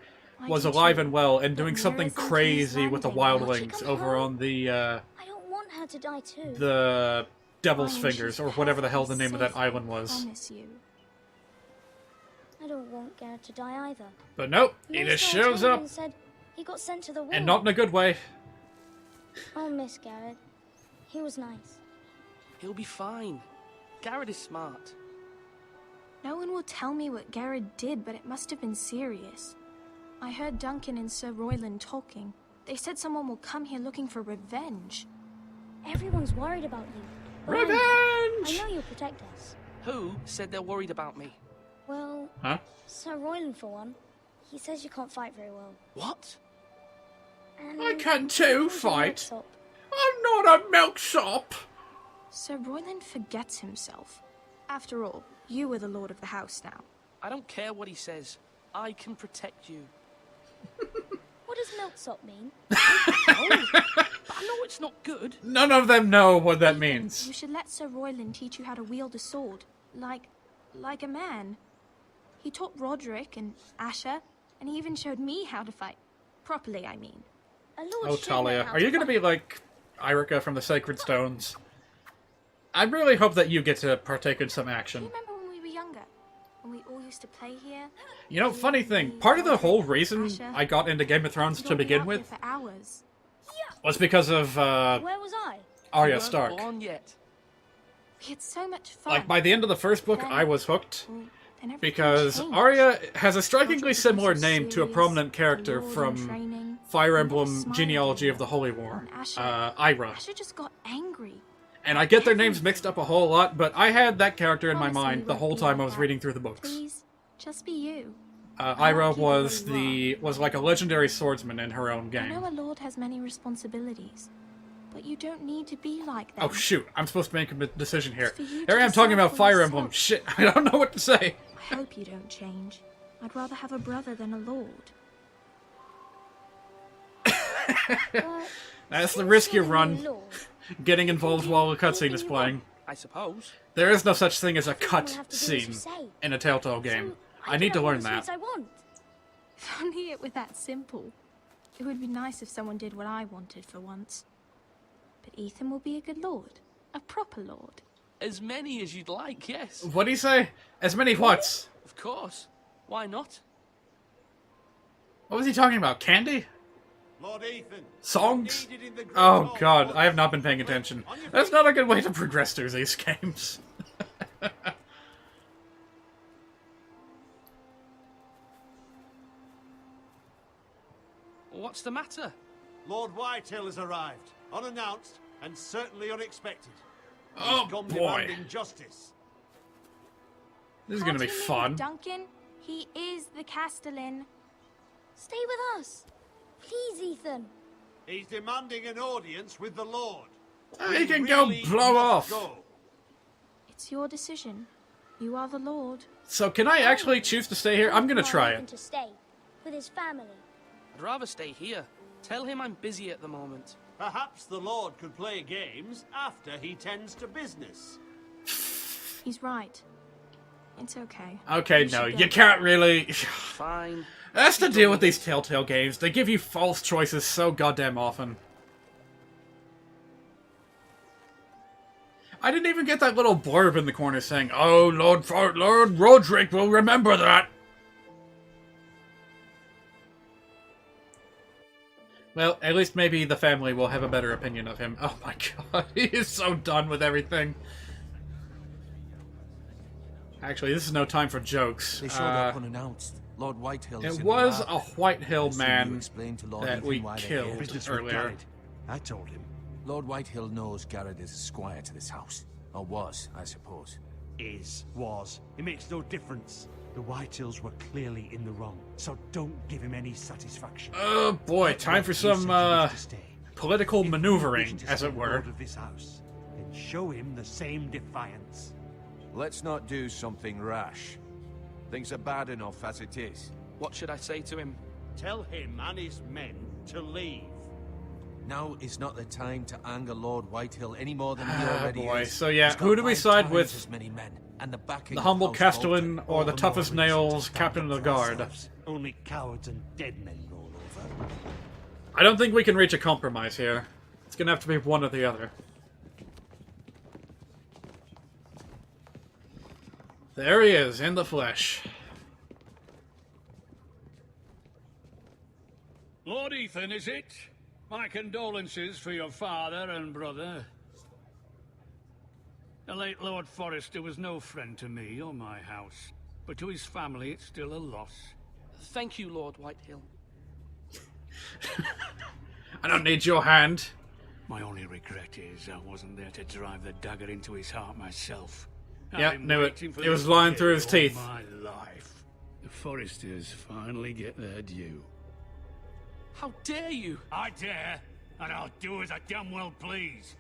was alive and well and doing something crazy with the wildlings over on the I don't want her to die too. the Devil's Fine, Fingers, she's or whatever the hell the perfectly name of that safe, island I was. promise you. I don't want Garrett to die either. But nope, he just shows up. Said he got sent to the wall. And not in a good way. I'll miss Garrett. He was nice. He'll be fine. Garrett is smart. No one will tell me what Garrett did, but it must have been serious. I heard Duncan and Sir Royland talking. They said someone will come here looking for revenge. Everyone's worried about you. But Revenge! I know you'll protect us. Who said they're worried about me? Well, Huh? Sir Royland for one. He says you can't fight very well. What? And I can too fight. Milksop. I'm not a milksop. Sir Royland forgets himself. After all, you are the lord of the house now. I don't care what he says. I can protect you. What does milksop mean? Oh, but I know it's not good. None of them know what that means. You should let Sir Royland teach you how to wield a sword. Like a man. He taught Roderick and Asher, and he even showed me how to fight. Properly, I mean. A lord Oh, should know Talia, how are you to going to be fight. like Irica from the Sacred Stones? I really hope that you get to partake in some Do action. you remember when we were younger? When we all used to play here? You know, funny thing, part of the whole reason I got into Game of Thrones to begin with For hours. was because of Where was I? Arya You weren't Stark. born yet. We had so much fun. Like, by the end of the first book, I was hooked. Well, then everything Because changed. Arya has a strikingly Roderick similar became so name to a serious, prominent the character lord in from training, Fire and never Emblem smiled Genealogy of anymore. the Holy War, And Asher, Ira. Asher just got angry. And I get their names mixed up a whole lot, but I had that character in my Promise me mind you the won't whole be time I like was that. reading through the books. Please, just be you. Ira keep it was where you was like a legendary swordsman in her own I game. know a lord has many responsibilities, but you don't need to be like that. Oh shoot, I'm supposed to make a decision here. It's for you Here to I am talking decide about for Fire yourself. Emblem. Shit, I don't know what to say. I hope you don't change. I'd rather have a brother than a lord. But That's the since risk you you're the run, new lord, getting involved while a cutscene is playing. I suppose. There is no such thing as a everyone will have to do as you cutscene say. in a Telltale game. So I need can to have all learn the that. sweets I want. If only it were that simple. It would be nice if someone did what I wanted for once. But Ethan will be a good lord. A proper lord. As many as you'd like, yes. What do you say? As many whats? Of course. Why not? What was he talking about? Candy? Lord Ethan. Songs? needed in the Great Oh Hall. god, I have not been paying attention. That's not a good way to progress through these games. What's the matter? Lord Whitehill has arrived, unannounced and certainly unexpected. Oh He's come boy. demanding justice. This is gonna be Can't you fun. leave Duncan? He is the Castellan. Stay with us. Please, Ethan. He's demanding an audience with the Lord. He can We go really blow must off. go. It's your decision. You are the lord. So can I actually choose to stay here? I'm gonna Want try Ethan it. to stay with his family. I'd rather stay here. Tell him I'm busy at the moment. Perhaps the Lord could play games after he tends to business. He's right. It's okay. Okay, You no, should you go. can't really... Fine. That's the deal with these Telltale games. They give you false choices so goddamn often. I didn't even get that little blurb in the corner saying, "Oh, Lord Roderick will remember that." Well, at least maybe the family will have a better opinion of him. Oh my god, he is so done with everything. Actually, this is no time for jokes. They showed up unannounced. Lord Whitehill. It was a Whitehill man Lord that Ethan we why they're killed here. Business with earlier. Garrett. I told him. Lord Whitehill knows Garrett is a squire to this house. Or was, I suppose. Was. It makes no difference. The Whitehills were clearly in the wrong, so don't give him any satisfaction. Oh boy, time for some political maneuvering, as it were. Lord of this house, then show him the same defiance. Let's not do something rash. Things are bad enough as it is. What should I say to him? Tell him and his men to leave. Now is not the time to anger Lord Whitehill any more than he Oh already boy, is. so yeah, He's got who do we 5 side times with? as many men, and the backing The of humble House Castellan Bolton. or the All tough more as reason nails to stand captain of up the for guard? ourselves. Only cowards and dead men roll over. I don't think we can reach a compromise here. It's gonna have to be one or the other. There he is, in the flesh. Ethan, is it? My condolences for your father and brother. The late Lord Forrester was no friend to me or my house, but to his family it's still a loss. Thank you, Lord Whitehill. I don't need your hand. My only regret is I wasn't there to drive the dagger into his heart myself. Yeah, knew it. It was lying through his teeth. My life. The Forresters finally get their due. How dare you? I dare, and I'll do as I damn well please.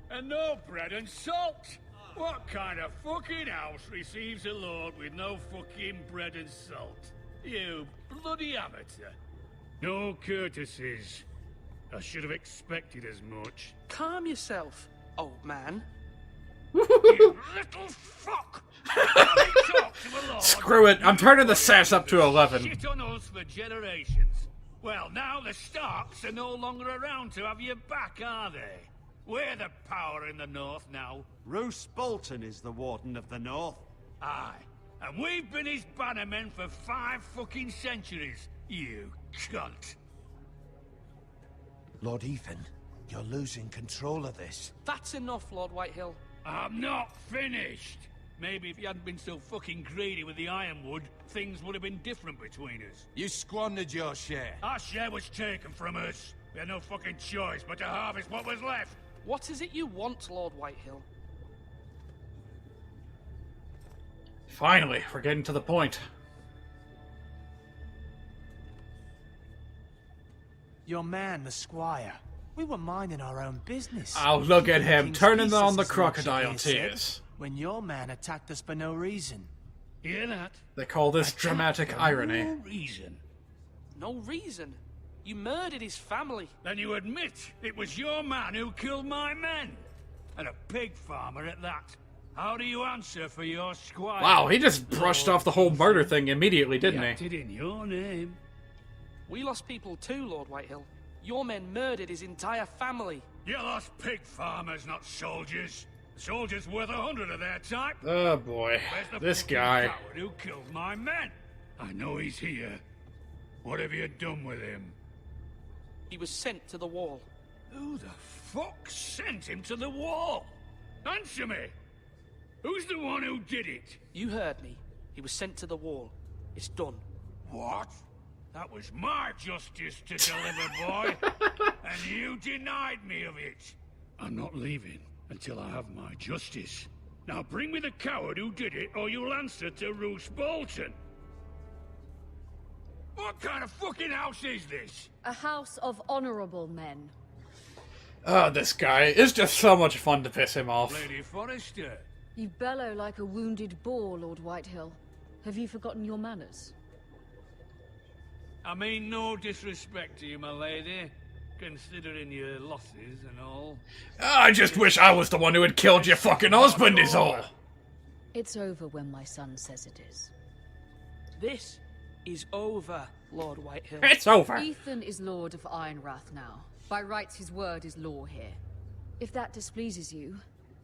And no bread and salt! What kind of fucking house receives a lord with no fucking bread and salt? You bloody amateur. No courtesies. I should have expected as much. Calm yourself, old man. You little fuck! Screw it, I'm turning the sass up to 11. Shit on us for generations. Well, now the Starks are no longer around to have your back, are they? We're the power in the north now. Roose Bolton is the Warden of the North. Aye. And we've been his bannermen for 5 fucking centuries, you cunt. Lord Ethan, you're losing control of this. That's enough, Lord Whitehill. I'm not finished. Maybe if you hadn't been so fucking greedy with the ironwood, things would have been different between us. You squandered your share. Our share was taken from us. We had no fucking choice but to harvest what was left. What is it you want, Lord Whitehill? Finally, we're getting to the point. Your man, the squire. We were minding our own business. Oh, look at him, King's turning peace, on as the his crocodile lordship here said, tears. when your man attacked us for no reason. Hear that? They call this dramatic irony. No reason. No reason? You murdered his family. Then you admit it was your man who killed my men. And a pig farmer at that. How do you answer for your squire? Wow, he just brushed off the whole murder thing immediately, didn't he? Acted in your name. We lost people too, Lord Whitehill. Your men murdered his entire family. You lost pig farmers, not soldiers. Soldiers worth 100 of their type. Oh boy, Where's the this fucking guy. coward who killed my men? I know he's here. What have you done with him? He was sent to the wall. Who the fuck sent him to the wall? Answer me! Who's the one who did it? You heard me. He was sent to the wall. It's done. What? That was my justice to deliver, boy. And you denied me of it. I'm not leaving until I have my justice. Now bring me the coward who did it, or you'll answer to Roose Bolton. What kind of fucking house is this? A house of honorable men. Oh, this guy. It's just so much fun to piss him off. Lady Forrester. You bellow like a wounded boar, Lord Whitehill. Have you forgotten your manners? I mean no disrespect to you, my lady, considering your losses and all. I just wish I was the one who had killed your fucking husband, is all. It's over when my son says it is. This is over, Lord Whitehill. It's over. Ethan is Lord of Ironrath now. By rights, his word is law here. If that displeases you,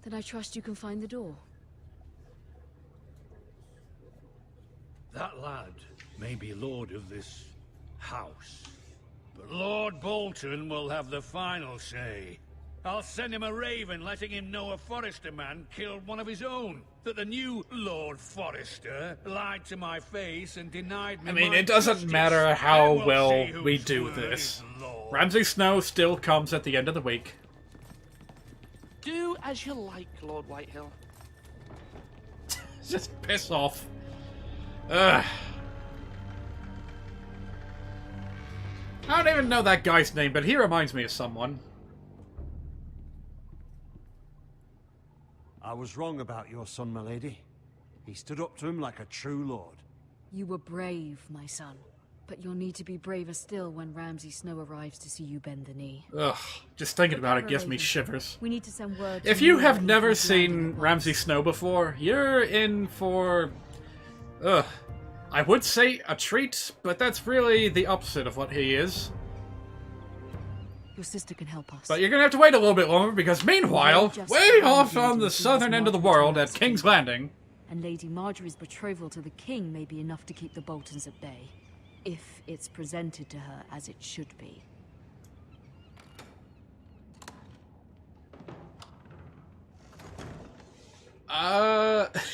then I trust you can find the door. That lad may be lord of this house, but Lord Bolton will have the final say. I'll send him a raven letting him know a Forrester man killed one of his own. That the new Lord Forrester lied to my face and denied me. I mean, my it doesn't justice. matter how Then we'll well see whose we do word this. is law. Ramsay Snow still comes at the end of the week. Do as you like, Lord Whitehill. Just piss off. Ugh. I don't even know that guy's name, but he reminds me of someone. I was wrong about your son, my lady. He stood up to him like a true lord. You were brave, my son. But you'll need to be braver still when Ramsay Snow arrives to see you bend the knee. Ugh, just thinking about it gives me shivers. We need to send word If to you Mira have that never Ethan's landing seen at once. Ramsay Snow before, you're in for... Ugh. I would say a treat, but that's really the opposite of what he is. Your sister can help us. But you're gonna have to wait a little bit longer, because meanwhile, way off on the southern end of the world at King's Landing... And Lady Marjorie's betrothal to the king may be enough to keep the Boltons at bay. if it's presented to her as it should be.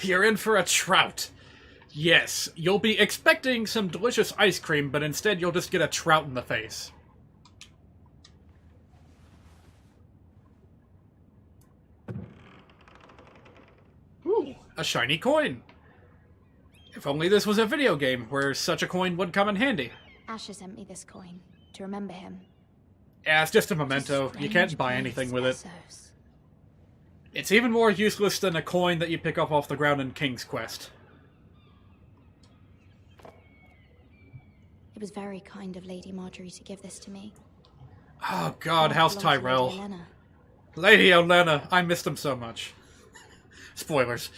You're in for a trout. Yes, you'll be expecting some delicious ice cream, but instead you'll just get a trout in the face. Ooh, a shiny coin. If only this was a video game where such a coin would come in handy. Asher sent me this coin to remember him. Yeah, it's just a memento. You can't buy anything with it. It's even more useless than a coin that you pick up off the ground in King's Quest. It was very kind of Lady Marjorie to give this to me. Oh god, House It belonged to Tyrell. Lady Olenna. Lady Olenna, I missed him so much. Spoilers.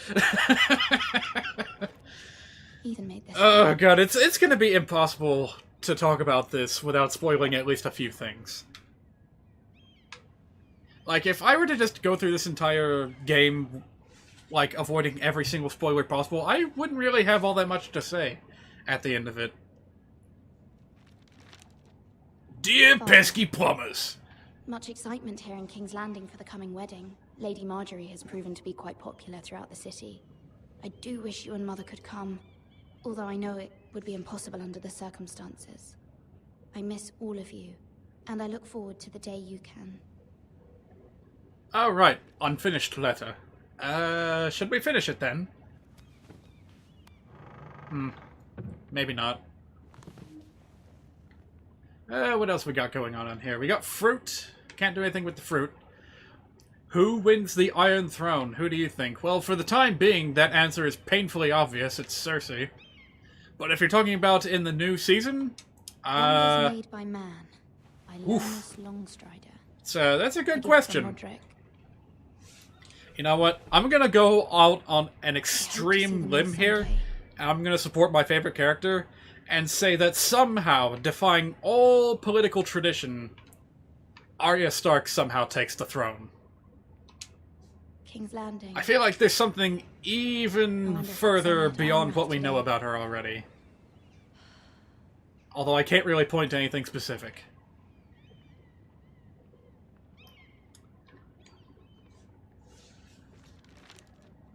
Ethan made this. Oh god, it's gonna be impossible to talk about this without spoiling at least a few things. Like, if I were to just go through this entire game, like, avoiding every single spoiler possible, I wouldn't really have all that much to say at the end of it. Dear pesky plumbers! Much excitement here in King's Landing for the coming wedding. Lady Marjorie has proven to be quite popular throughout the city. I do wish you and Mother could come, although I know it would be impossible under the circumstances. I miss all of you, and I look forward to the day you can. Oh, right. Unfinished letter. Should we finish it then? Maybe not. What else we got going on here? We got fruit. Can't do anything with the fruit. Who wins the Iron Throne? Who do you think? Well, for the time being, that answer is painfully obvious. It's Cersei. But if you're talking about in the new season... Wonders made by man. By Linus Longstrider. So, that's a good question. You know what? I'm gonna go out on an extreme limb here, and I'm gonna support my favorite character, and say that somehow, defying all political tradition, Arya Stark somehow takes the throne. King's Landing. I feel like there's something even further beyond what we know about her already. Although I can't really point to anything specific.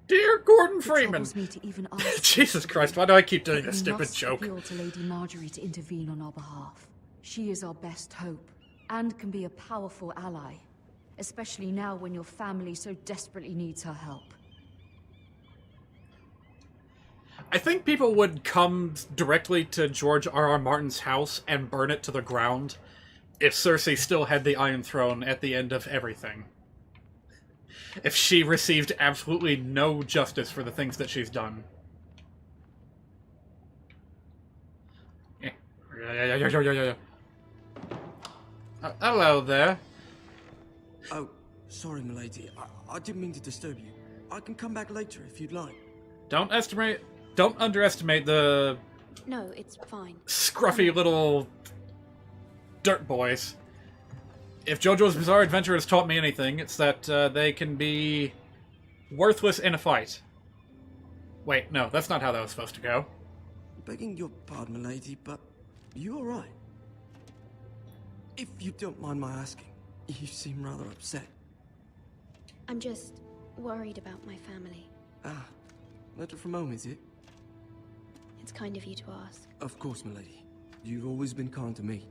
Dear Gordon Freeman! Me to even ask Jesus Christ, why do I keep doing this stupid joke? We must appeal to Lady Marjorie to intervene on our behalf. She is our best hope, and can be a powerful ally. Especially now when your family so desperately needs her help. I think people would come directly to George R.R. Martin's house and burn it to the ground if Cersei still had the Iron Throne at the end of everything. If she received absolutely no justice for the things that she's done. Hello there. Oh, sorry, milady. I didn't mean to disturb you. I can come back later if you'd like. Don't underestimate the... No, it's fine. Scruffy little... dirt boys. If JoJo's Bizarre Adventure has taught me anything, it's that they can be worthless in a fight. Wait, no, that's not how that was supposed to go. Begging your pardon, milady, but you alright? If you don't mind my asking, you seem rather upset. I'm just worried about my family. Ah, letter from home, is it? It's kind of you to ask. Of course, milady. You've always been kind to me.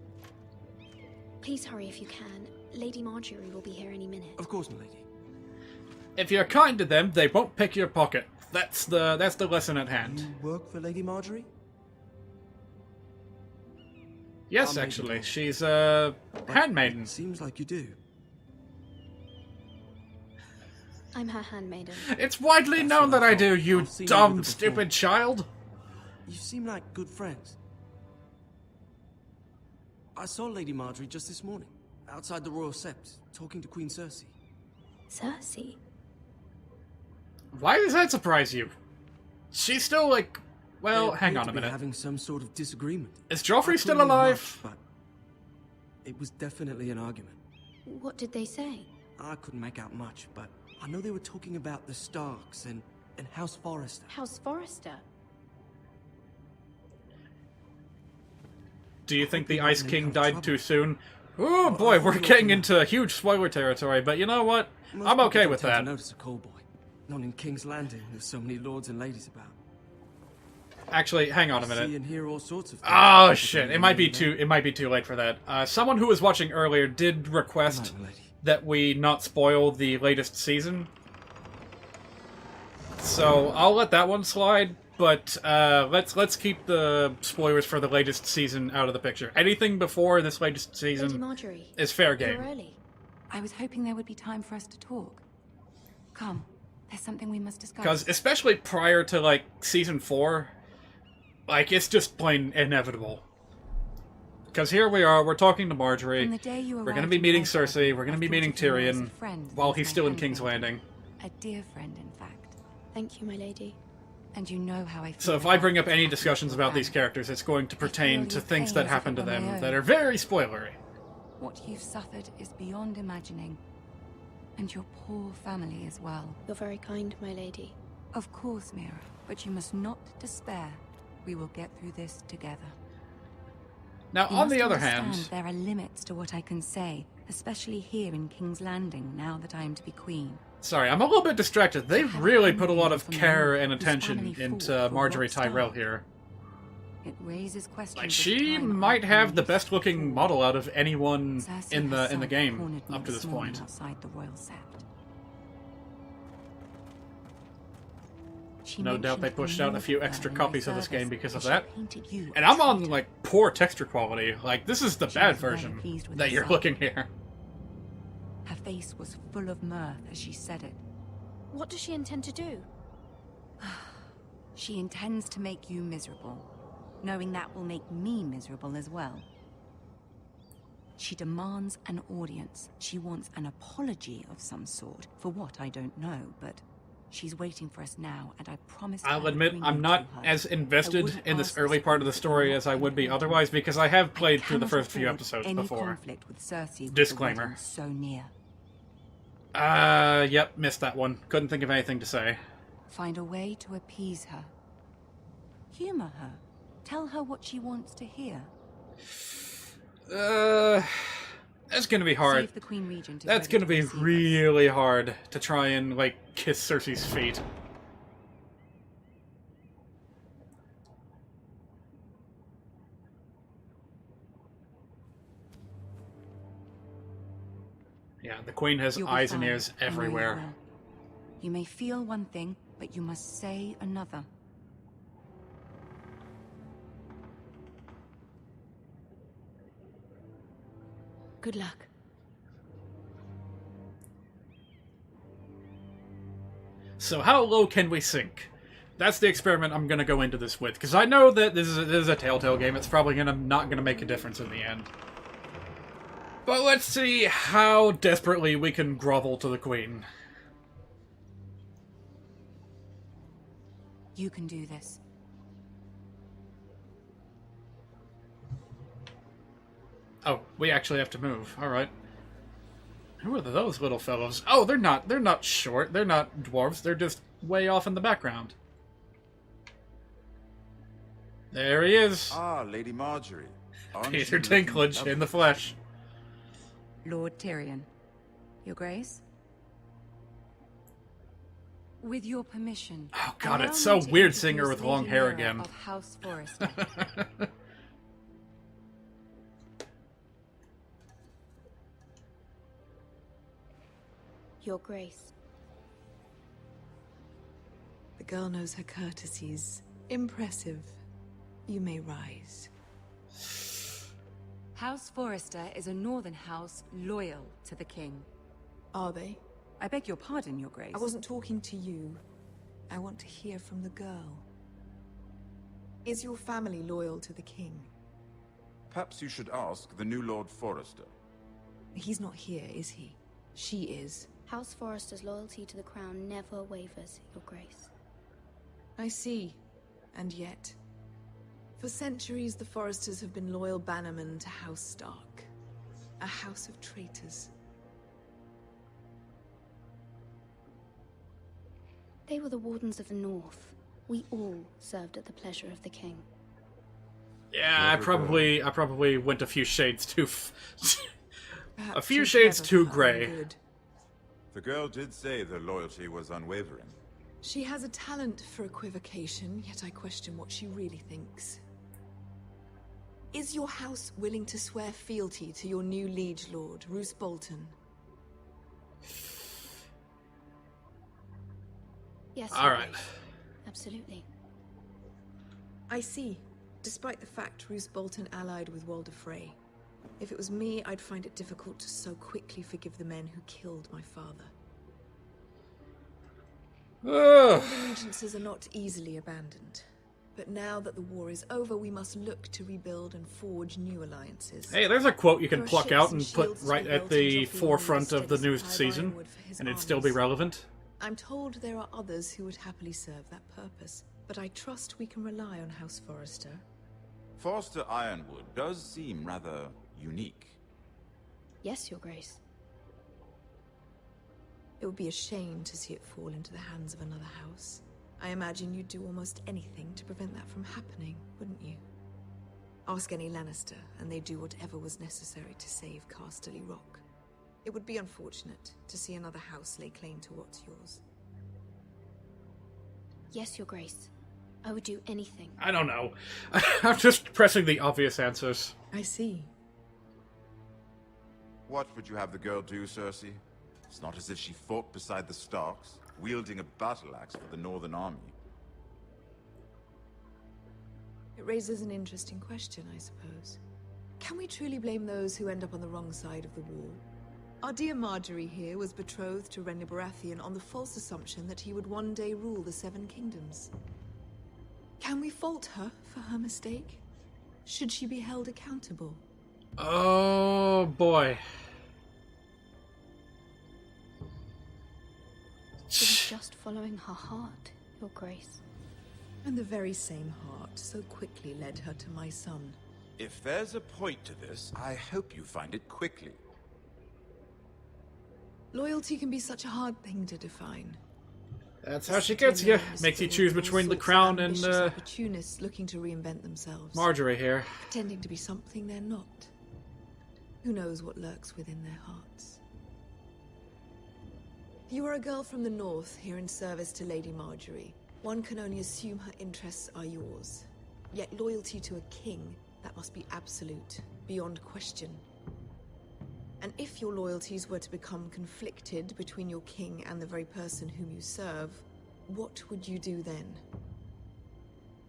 Please hurry if you can. Lady Marjorie will be here any minute. Of course, milady. If you're kind to them, they won't pick your pocket. That's the lesson at hand. You work for Lady Marjorie? Yes, actually. She's a handmaiden. Seems like you do. I'm her handmaiden. It's widely known that I do, you dumb, stupid child. You seem like good friends. I saw Lady Marjorie just this morning, outside the Royal Sept, talking to Queen Cersei. Cersei? Why does that surprise you? She's still like... Well, hang on a minute. Having some sort of disagreement. Is Joffrey still alive? Much, but it was definitely an argument. What did they say? I couldn't make out much, but I know they were talking about the Starks and House Forrester. House Forrester? Do you think the Ice King died too soon? Oh boy, we're getting into huge spoiler territory, but you know what? I'm okay with that. Notice a call boy. Not in King's Landing, there's so many lords and ladies about. Actually, hang on a minute. See and hear all sorts of things. Oh shit! It might be too late for that. Someone who was watching earlier did request that we not spoil the latest season, so I'll let that one slide. But let's keep the spoilers for the latest season out of the picture. Anything before this latest season Lady Marjorie, is fair game. you're early. I was hoping there would be time for us to talk. Come, there's something we must discuss. Because especially prior to like season 4, like it's just plain inevitable. Because here we are, we're talking to Marjorie. We're going to be meeting Cersei. We're going to be meeting Tyrion while he's still in King's Landing. A dear friend, in fact. Thank you, my lady. And you know how I feel. So if I bring up any discussions about these characters, it's going to pertain to things that happen to them that are very spoilery. What you've suffered is beyond imagining. And your poor family as well. You're very kind, my lady. Of course, Mira. But you must not despair. We will get through this together. Now, on the other hand, there are limits to what I can say, especially here in King's Landing, now that I am to be queen. Sorry, I'm a little bit distracted. They've really put a lot of care and attention into Marjorie Tyrell here. It raises questions. Like, she might have the best-looking model out of anyone in the game up to this point. Outside the royal sept. No doubt they pushed out a few extra copies of this game because of that. And I'm on, like, poor texture quality. Like, this is the bad version that you're looking here. Her face was full of mirth as she said it. What does she intend to do? She intends to make you miserable, knowing that will make me miserable as well. She demands an audience. She wants an apology of some sort. For what, I don't know, but she's waiting for us now, and I promise I'll admit I'm not as invested in this early part of the story as I would be otherwise, because I have played through the first few episodes before. Conflict with Cersei Disclaimer. So near. Yep, missed that one. Couldn't think of anything to say. Find a way to appease her. Humor her. Tell her what she wants to hear. That's gonna be hard. Save the Queen Regent. That's gonna be really hard to try and, like, kiss Cersei's feet. Yeah, the Queen has eyes and ears everywhere. You may feel one thing, but you must say another. Good luck. So how low can we sink? That's the experiment I'm going to go into this with, because I know that this is a Telltale game. It's probably not going to make a difference in the end. But let's see how desperately we can grovel to the Queen. You can do this. Oh, we actually have to move. All right. Who are those little fellows? Oh, they're not short. They're not dwarves. They're just way off in the background. There he is. Ah, Lady Marjorie. Peter Dinklage in the flesh. Lord Tyrion. Your Grace? With your permission. Oh god, it's so weird seeing her with long hair again. Of House Forrester. Your Grace. The girl knows her courtesies. Impressive. You may rise. House Forrester is a northern house loyal to the king. Are they? I beg your pardon, Your Grace. I wasn't talking to you. I want to hear from the girl. Is your family loyal to the king? Perhaps you should ask the new Lord Forrester. He's not here, is he? She is. House Forrester's loyalty to the crown never wavers, Your Grace. I see. And yet, for centuries the Forresters have been loyal bannermen to House Stark. A house of traitors. They were the Wardens of the North. We all served at the pleasure of the king. Yeah, I probably went a few shades too a few too shades clever too for her own gray. good. The girl did say the loyalty was unwavering. She has a talent for equivocation, yet I question what she really thinks. Is your house willing to swear fealty to your new liege lord, Roose Bolton? Yes. All right. Absolutely. I see. Despite the fact Roose Bolton allied with Walder Frey. If it was me, I'd find it difficult to so quickly forgive the men who killed my father. Old allegiances are not easily abandoned. But now that the war is over, we must look to rebuild and forge new alliances. Hey, there's a quote you can There are pluck ships out and and put shields to right be at built the and Joffrey forefront will of the use new sticks to season, ironwood for his and it'd still be armies. relevant. I'm told there are others who would happily serve that purpose, but I trust we can rely on House Forrester. Forrester Ironwood does seem rather unique. Yes, Your Grace. It would be a shame to see it fall into the hands of another house. I imagine you'd do almost anything to prevent that from happening, wouldn't you? Ask any Lannister, and they'd do whatever was necessary to save Casterly Rock. It would be unfortunate to see another house lay claim to what's yours. Yes, Your Grace. I would do anything. I don't know. I'm just pressing the obvious answers. I see. What would you have the girl do, Cersei? It's not as if she fought beside the Starks, wielding a battle axe for the Northern Army. It raises an interesting question, I suppose. Can we truly blame those who end up on the wrong side of the war? Our dear Marjorie here was betrothed to Renly Baratheon on the false assumption that he would one day rule the Seven Kingdoms. Can we fault her for her mistake? Should she be held accountable? Oh boy. She was just following her heart, Your Grace. And the very same heart so quickly led her to my son. If there's a point to this, I hope you find it quickly. Loyalty can be such a hard thing to define. That's how she gets you. Makes you choose between the crown and opportunists looking to reinvent themselves. Marjorie here. Pretending to be something they're not. Who knows what lurks within their hearts? You are a girl from the north, here in service to Lady Marjorie. One can only assume her interests are yours. Yet loyalty to a king, that must be absolute, beyond question. And if your loyalties were to become conflicted between your king and the very person whom you serve, what would you do then?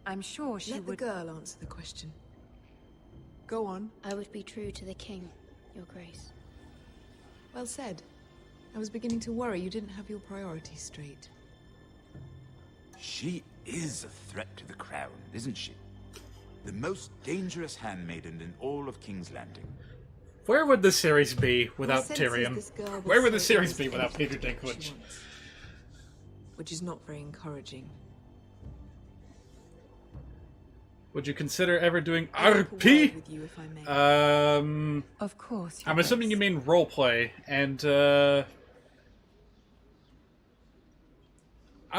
I'm sure she would... Let the girl answer the question. Go on. I would be true to the king, Your Grace. Well said. I was beginning to worry you didn't have your priorities straight. She is a threat to the crown, isn't she? The most dangerous handmaiden in all of King's Landing. Where would this series be without My sense is Tyrion? this girl will Where would the say series be almost without anything Peter she Dinklage? wants. Which is not very encouraging. Would you consider ever doing I'll work RP? with you if I may. Of course. I'm assuming you mean roleplay, and I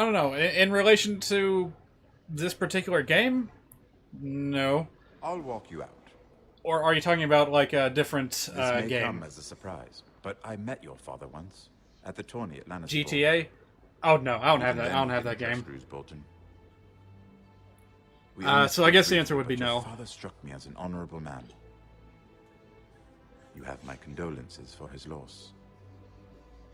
don't know. In relation to this particular game, no. I'll walk you out. Or are you talking about like a different This may game? come as a surprise, but I met your father once at the tourney at Lannister. GTA? Oh no, I don't have Even that. then, I don't have he that didn't game. trust Roose Bolton. We So only I guess the spoke answer would be briefly, but no. Your father struck me as an honorable man. You have my condolences for his loss.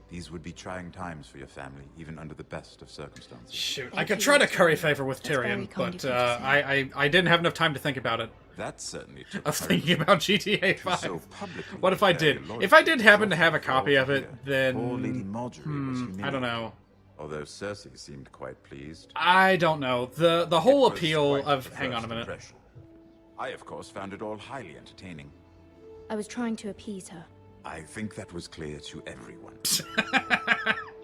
These would be trying times for your family, even under the best of circumstances. Shoot, I could try to curry favor with Tyrion, but I didn't have enough time to think about it. That certainly took I was thinking about GTA 5. so publicly What if I declare did? your If I loyalty did to happen to your have a father copy of here, it, then... poor Lady Marjorie was I don't know. Although Cersei seemed quite pleased. I don't know. The whole It was appeal quite of... the Hang on a first minute. impression. I, of course, found it all highly entertaining. I was trying to appease her. I think that was clear to everyone.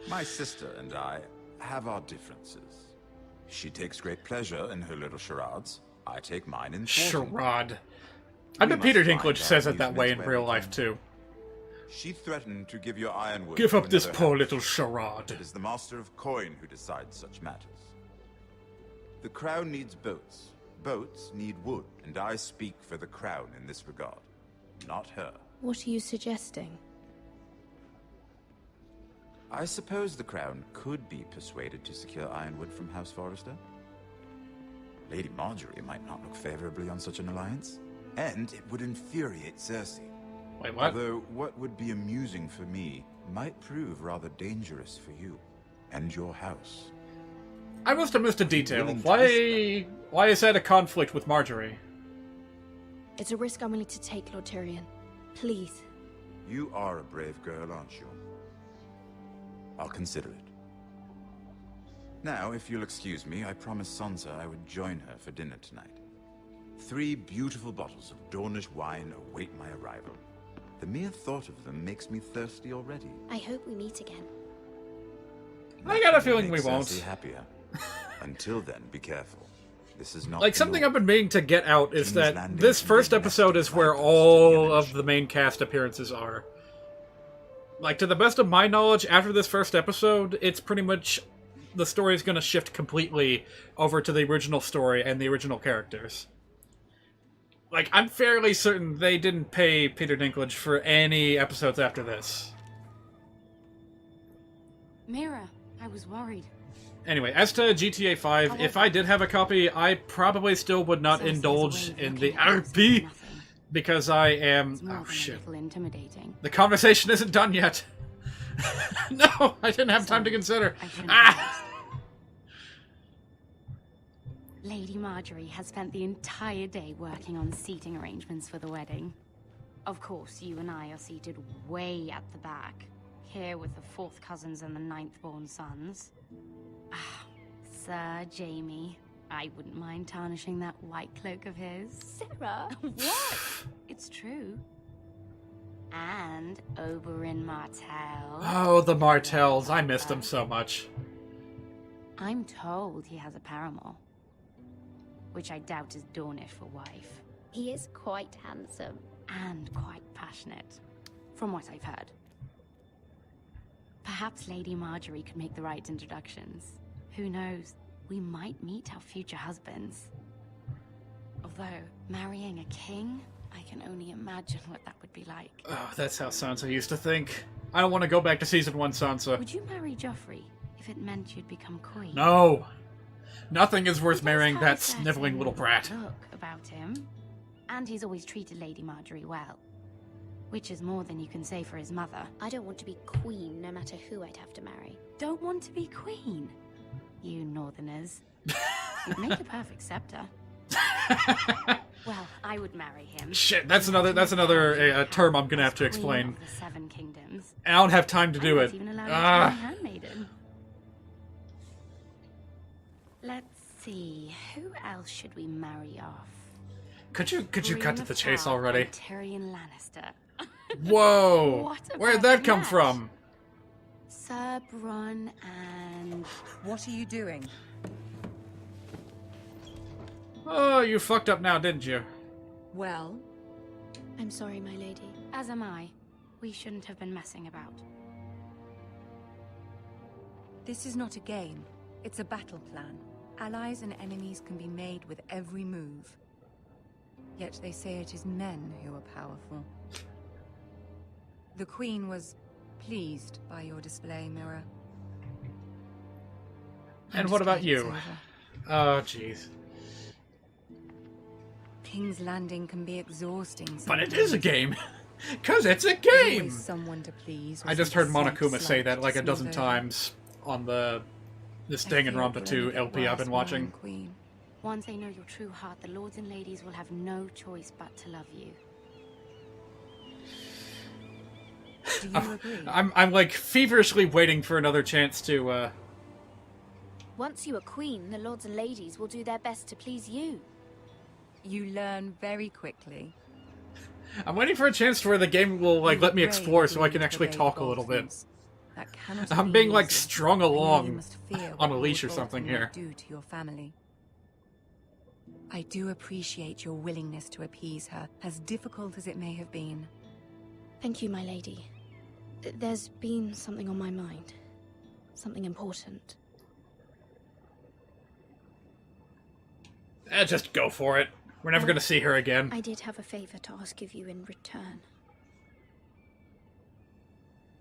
My sister and I have our differences. She takes great pleasure in her little charades. I take mine in thwarting. Charade. I bet Peter Dinklage says it that way in real life, too. She threatened to give your ironwood Give to up this another poor house. little charade. It is the Master of Coin who decides such matters. The crown needs boats, Boats need wood, and I speak for the crown in this regard, not her. What are you suggesting? I suppose the crown could be persuaded to secure Ironwood from House Forrester. Lady Marjorie might not look favorably on such an alliance, and it would infuriate Cersei. Wait, what? Although what would be amusing for me might prove rather dangerous for you and your house. I must have missed a detail. Why is that a conflict with Marjorie? It's a risk I'm willing to take, Lord Tyrion. Please. You are a brave girl, aren't you? I'll consider it. Now, if you'll excuse me, I promised Sansa I would join her for dinner tonight. 3 beautiful bottles of Dornish wine await my arrival. The mere thought of them makes me thirsty already. I hope we meet again. I got a feeling we Makes won't. Cersei happier. Until then, be careful. This is not Like, the something law. I've been meaning to get out is King's that Landing this can first be episode is where all of the main cast appearances are. Like, to the best of my knowledge, after this first episode, it's pretty much... the story is going to shift completely over to the original story and the original characters. Like, I'm fairly certain they didn't pay Peter Dinklage for any episodes after this. Mira, I was worried. Anyway, as to GTA 5, if I did have a copy, I probably still would not indulge in the RP because I am... oh, shit. Intimidating. The conversation isn't done yet. No, I didn't have time to consider. Lady Marjorie has spent the entire day working on seating arrangements for the wedding. Of course, you and I are seated way at the back, here with the 4th cousins and the 9th-born sons. Ah, Sir Jamie, I wouldn't mind tarnishing that white cloak of his. Sarah? What? It's true. And Oberyn Martell. Oh, the Martells. I missed them so much. I'm told he has a paramour, which I doubt is Dornish for wife. He is quite handsome. And quite passionate, from what I've heard. Perhaps Lady Marjorie could make the right introductions. Who knows? We might meet our future husbands. Although, marrying a king, I can only imagine what that would be like. Oh, that's how Sansa used to think. I don't want to go back to Season 1 Sansa. Would you marry Joffrey if it meant you'd become queen? No! Nothing is worth marrying that sniveling little brat. Look about him. And he's always treated Lady Marjorie well. Which is more than you can say for his mother. I don't want to be queen, no matter who I'd have to marry. Don't want to be queen? You northerners. You'd make the perfect scepter. Well, I would marry him. Shit, that's another term I'm gonna have to explain. The 7 kingdoms. I don't have time to do it. Handmaiden. Let's see, who else should we marry off? Could you cut to the chase already? Tyrion Lannister. Whoa! Where'd that come from? Sir Bronn and... What are you doing? Oh, you fucked up now, didn't you? Well? I'm sorry, my lady. As am I. We shouldn't have been messing about. This is not a game. It's a battle plan. Allies and enemies can be made with every move. Yet they say it is men who are powerful. The Queen was pleased by your display, Mira. And what about you? Oh, jeez. King's Landing can be exhausting. But it is a game! Because it's a game! Always someone to please. I just heard Monokuma say that like a dozen times on this Danganronpa 2 LP I've been watching. Queen. Once they know your true heart, the lords and ladies will have no choice but to love you. Do you agree? I'm like feverishly waiting for another chance to Once you are queen, the lords and ladies will do their best to please you. You learn very quickly. I'm waiting for a chance to where the game will like let me explore so I can actually talk a little bit. I'm being like strung along on a leash or something here. Do to your family. I do appreciate your willingness to appease her, as difficult as it may have been. Thank you, my lady. There's been something on my mind. Something important. Just go for it. We're never going to see her again. I did have a favor to ask of you in return.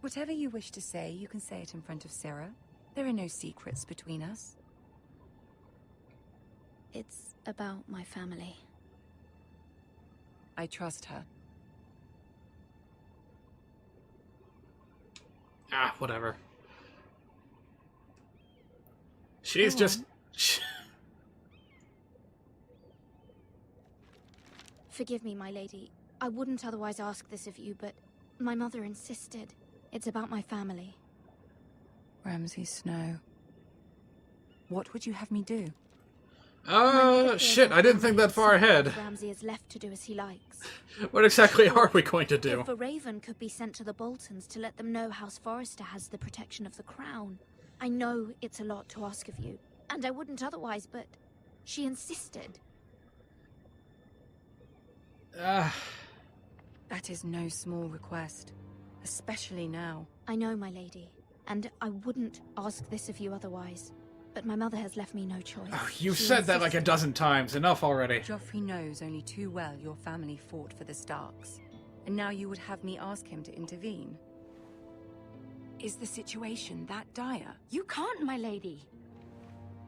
Whatever you wish to say, you can say it in front of Sarah. There are no secrets between us. It's about my family. I trust her. Ah, whatever. She's just... Forgive me, my lady. I wouldn't otherwise ask this of you, but my mother insisted. It's about my family. Ramsay Snow. What would you have me do? Shit, I didn't think that far ahead. Ramsay is left to do as he likes. What exactly are we going to do? If a raven could be sent to the Boltons to let them know House Forrester has the protection of the crown. I know it's a lot to ask of you, and I wouldn't otherwise, but she insisted. That is no small request, especially now. I know, my lady, and I wouldn't ask this of you otherwise. But my mother has left me no choice. Oh, you've said that like a dozen times. Enough already. Joffrey knows only too well your family fought for the Starks. And now you would have me ask him to intervene? Is the situation that dire? You can't, my lady.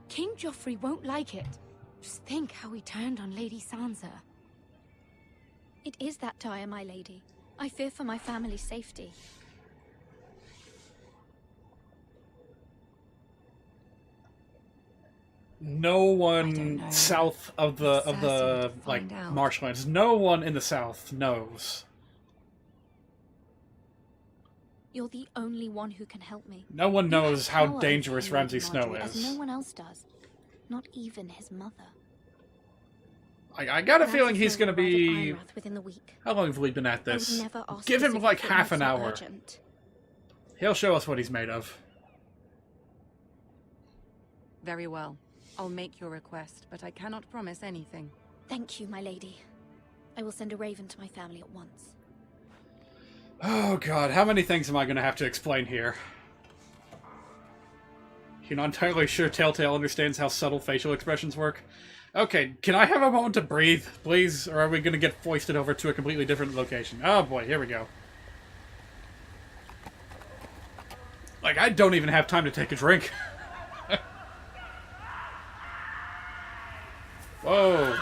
King Joffrey won't like it. Just think how he turned on Lady Sansa. It is that dire, my lady. I fear for my family's safety. No one south of the like marshlands. No one in the south knows. You're the only one who can help me. No one knows how dangerous Ramsay Snow is. As no one else does. Not even his mother. I got a feeling he's going to be... Within the week. How long have we been at this? Give him like half an hour. He'll show us what he's made of. Very well. I'll make your request, but I cannot promise anything. Thank you, my lady. I will send a raven to my family at once. Oh god, how many things am I going to have to explain here? You're not entirely sure Telltale understands how subtle facial expressions work? Okay, can I have a moment to breathe, please? Or are we going to get foisted over to a completely different location? Oh boy, here we go. Like, I don't even have time to take a drink. Whoa.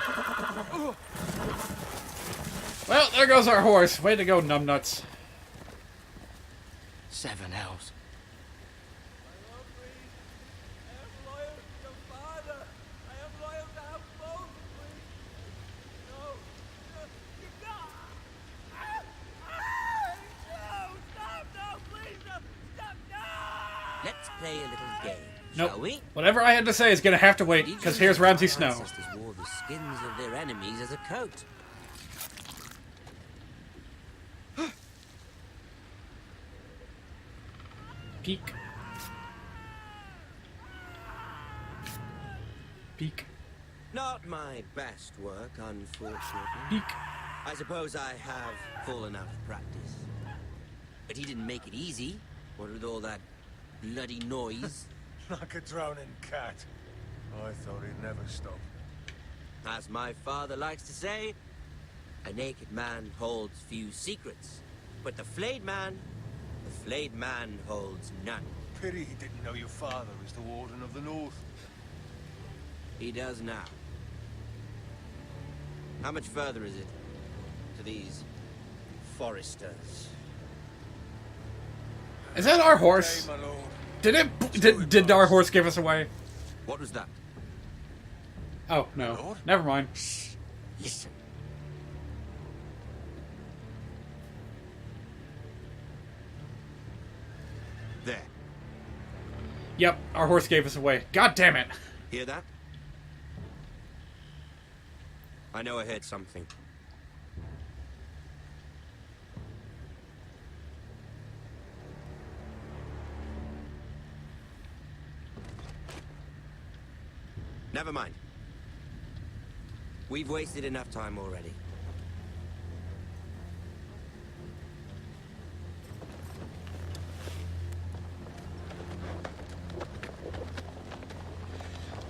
Well, there goes our horse. Way to go, numbnuts. 7 elves. Let's play a little game, nope. Shall we? Whatever I had to say is gonna have to wait, because here's Ramsay Snow. Ancestors wore the skins of their enemies as a coat. Peek. Peek. Not my best work, unfortunately. Peek. I suppose I have fallen out of practice. But he didn't make it easy, what with all that bloody noise. Like a drowning cat. I thought he'd never stop. As my father likes to say, a naked man holds few secrets, but the flayed man holds none. Pity he didn't know your father was the Warden of the North. He does now. How much further is it to these Forresters? Is that our horse? Did our horse give us away? What was that? Oh, no. Never mind. Shh. Listen. There. Yep, our horse gave us away. God damn it. Hear that? I know I heard something. Never mind. We've wasted enough time already.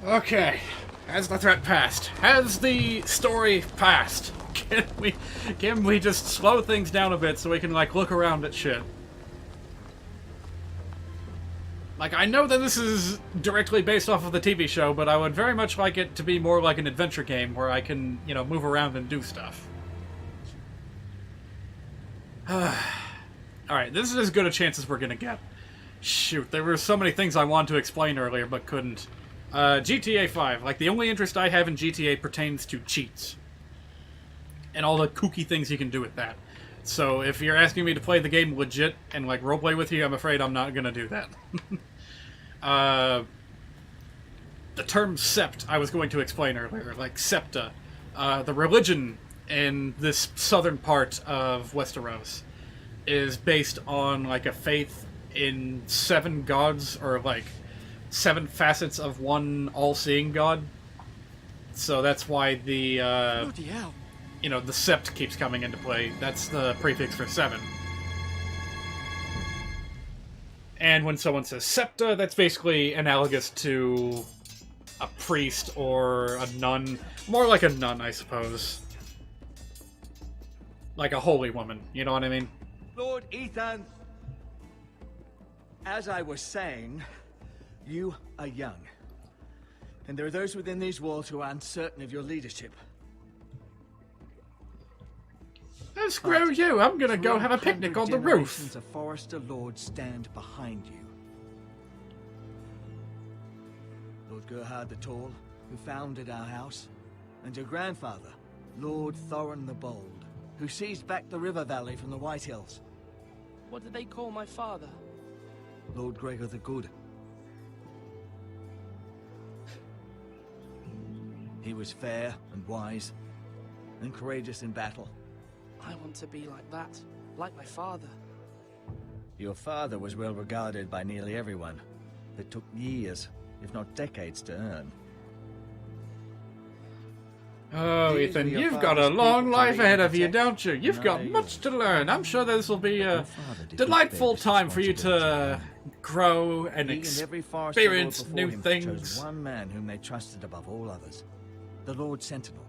Okay. Has the threat passed? Has the story passed? Can we just slow things down a bit so we can, like, look around at shit? Like, I know that this is directly based off of the TV show, but I would very much like it to be more like an adventure game where I can, you know, move around and do stuff. Alright, this is as good a chance as we're gonna get. Shoot, there were so many things I wanted to explain earlier, but couldn't. GTA 5. Like, the only interest I have in GTA pertains to cheats. And all the kooky things you can do with that. So, if you're asking me to play the game legit and, like, roleplay with you, I'm afraid I'm not gonna do that. The term sept I was going to explain earlier, like septa. The religion in this southern part of Westeros is based on, like, a faith in 7 gods, or, like, 7 facets of one all-seeing god. So that's why the, Bloody hell. you know, the sept keeps coming into play. That's the prefix for 7. And when someone says septa, that's basically analogous to a priest or a nun. More like a nun, I suppose. Like a holy woman, you know what I mean? Lord Ethan, as I was saying, you are young. And there are those within these walls who are uncertain of your leadership. Screw you, I'm gonna go have a picnic on the roof. Generations of Forrester lords stand behind you. Lord Gerhard the Tall, who founded our house, and your grandfather, Lord Thorin the Bold, who seized back the river valley from the White Hills. What did they call my father? Lord Gregor the Good. He was fair and wise, and courageous in battle. I want to be like that, like my father. Your father was well regarded by nearly everyone. It took years, if not decades, to earn. Oh, Ethan, you've got a long life ahead of you, don't you? You've got much to learn. I'm sure this will be a delightful time for you to grow and experience new things. Chose one man whom they trusted above all others, the Lord Sentinel.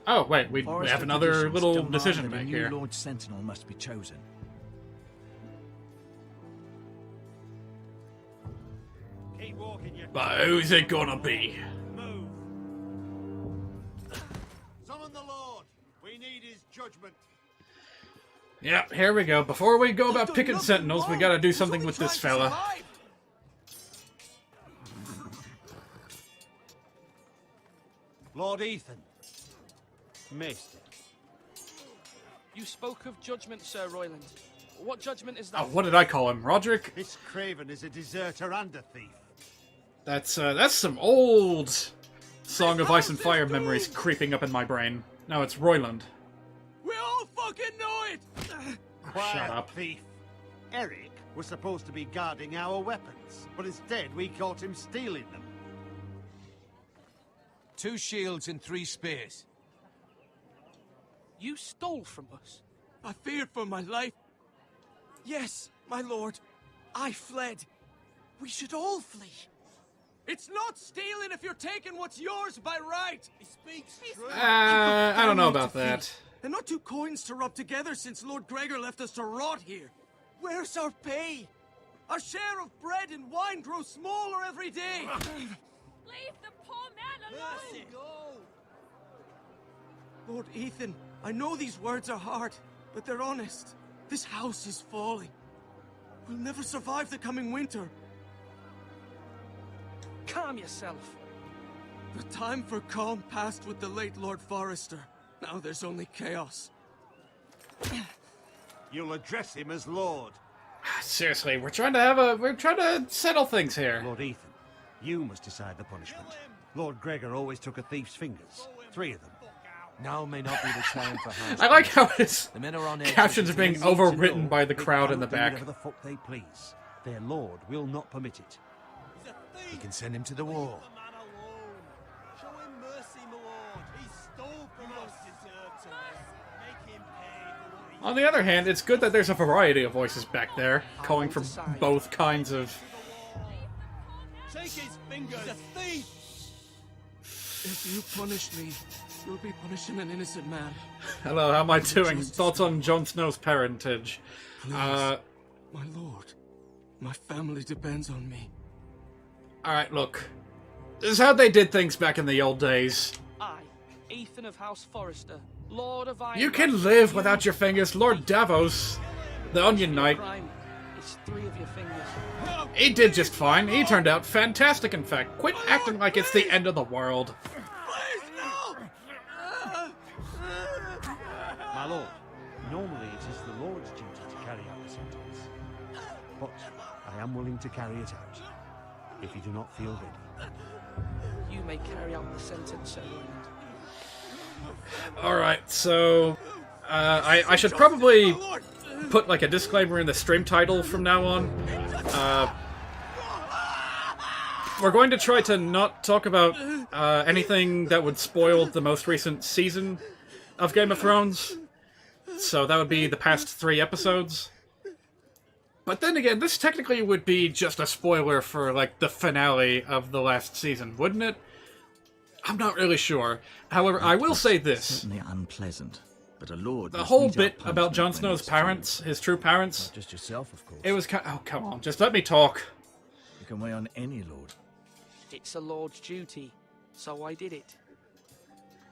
Oh, wait, we have another little decision to make here. A new Lord Sentinel must be chosen. Keep walking, you. But who's it gonna be? Summon the Lord. We need his judgment. Yeah, here we go. Before we go about picking sentinels, we gotta do something with this fella. Lord Ethan. Maester. You spoke of judgment, Sir Royland. What judgment is that? Oh, what did I call him? Roderick? This craven is a deserter and a thief. That's some old Song of Ice and Fire memories creeping up in my brain. No, it's Royland. We all fucking know it! Shut up. Thief. Eric was supposed to be guarding our weapons, but instead we caught him stealing them. 2 shields and 3 spears. You stole from us. I feared for my life. Yes, my lord. I fled. We should all flee. It's not stealing if you're taking what's yours by right. He speaks true. I don't know about that. And not 2 coins to rub together since Lord Gregor left us to rot here. Where's our pay? Our share of bread and wine grows smaller every day. Leave the poor man alone! Lord Ethan, I know these words are hard, but they're honest. This house is falling. We'll never survive the coming winter. Calm yourself. The time for calm passed with the late Lord Forrester. Now there's only chaos. You'll address him as Lord. Seriously, we're trying to settle things here. Lord Ethan, you must decide the punishment. Lord Gregor always took a thief's fingers. 3 of them. Now may not be the time for house. I like how his The men are on edge. captions are being overwritten by the crowd in the back. Whatever the fuck they please. Their lord will not permit it. We can send him to the war. Show him mercy, my lord. He stole from us. Make him pay. On the other hand, it's good that there's a variety of voices back there, calling for both kinds of... Take his fingers. He's a thief. If you punish me, you'll be punishing an innocent man. Hello, how am I doing? Thoughts on Jon Snow's parentage? Please, my lord. My family depends on me. Alright, look. This is how they did things back in the old days. I, Ethan of House Forrester, Lord of Iron. You can live without your fingers. Lord Davos, the Onion Knight. It's 3 of your fingers. He did just fine. He turned out fantastic, in fact. Quit acting like it's the end of the world. My lord, normally it is the Lord's duty to carry out the sentence. But I am willing to carry it out, if you do not feel ready. You may carry out the sentence, Sir Roland. Alright, so... I should probably put like a disclaimer in the stream title from now on. We're going to try to not talk about anything that would spoil the most recent season of Game of Thrones. So that would be the past 3 episodes. But then again, this technically would be just a spoiler for, like, the finale of the last season, wouldn't it? I'm not really sure. However, I will say this. Certainly unpleasant, but a lord. The whole bit about Jon Snow's parents, his true parents. Not just yourself, of course. It was oh, come on, just let me talk. You can weigh on any lord. It's a lord's duty, so I did it.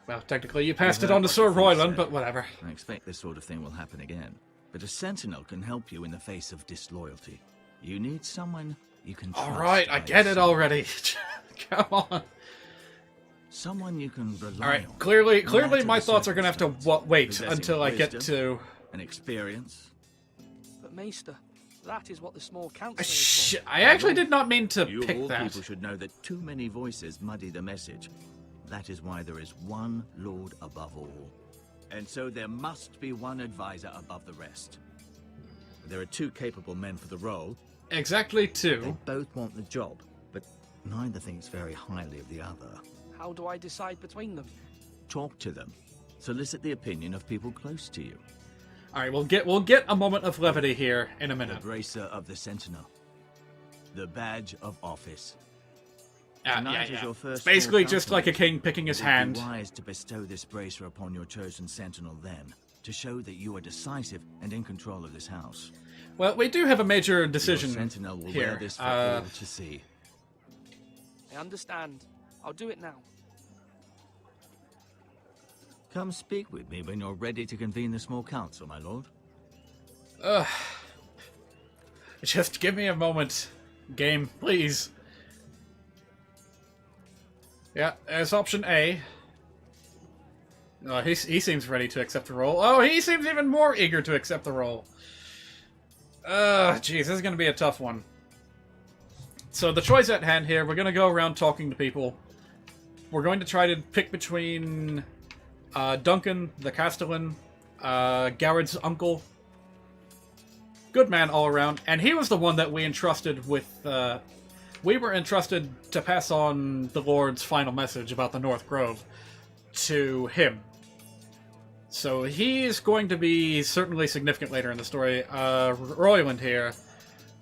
Well, technically you passed it on to Sir Royland, but whatever. I expect this sort of thing will happen again. But a sentinel can help you in the face of disloyalty. You need someone you can trust. Alright, I get it already. Come on. Someone you can rely on. Alright, clearly my thoughts are going to have to wait until I get to... An experience. But Maester, that is what the small council is for. I actually did not mean to you pick all that. People should know that too many voices muddy the message. That is why there is one lord above all. And so there must be one advisor above the rest. There are 2 capable men for the role. Exactly 2. They both want the job, but neither thinks very highly of the other. How do I decide between them? Talk to them. Solicit the opinion of people close to you. Alright, we'll get a moment of levity here in a minute. The bracer of the sentinel. The badge of office. Yeah. It's basically just like a king picking his hand. It would be wise to bestow this bracer upon your chosen sentinel then, to show that you are decisive and in control of this house. Well, we do have a major decision your sentinel will here. Wear this for all to see. I understand. I'll do it now. Come speak with me when you're ready to convene the small council, my lord. Just give me a moment, game, please. Yeah, there's option A. Oh, he seems ready to accept the role. Oh, he seems even more eager to accept the role. Jeez, this is going to be a tough one. So the choice at hand here, we're going to go around talking to people. We're going to try to pick between Duncan, the Castellan, Garrett's uncle. Good man all around. And he was the one that we entrusted with... we were entrusted to pass on the Lord's final message about the North Grove to him. So he is going to be certainly significant later in the story. Royland here,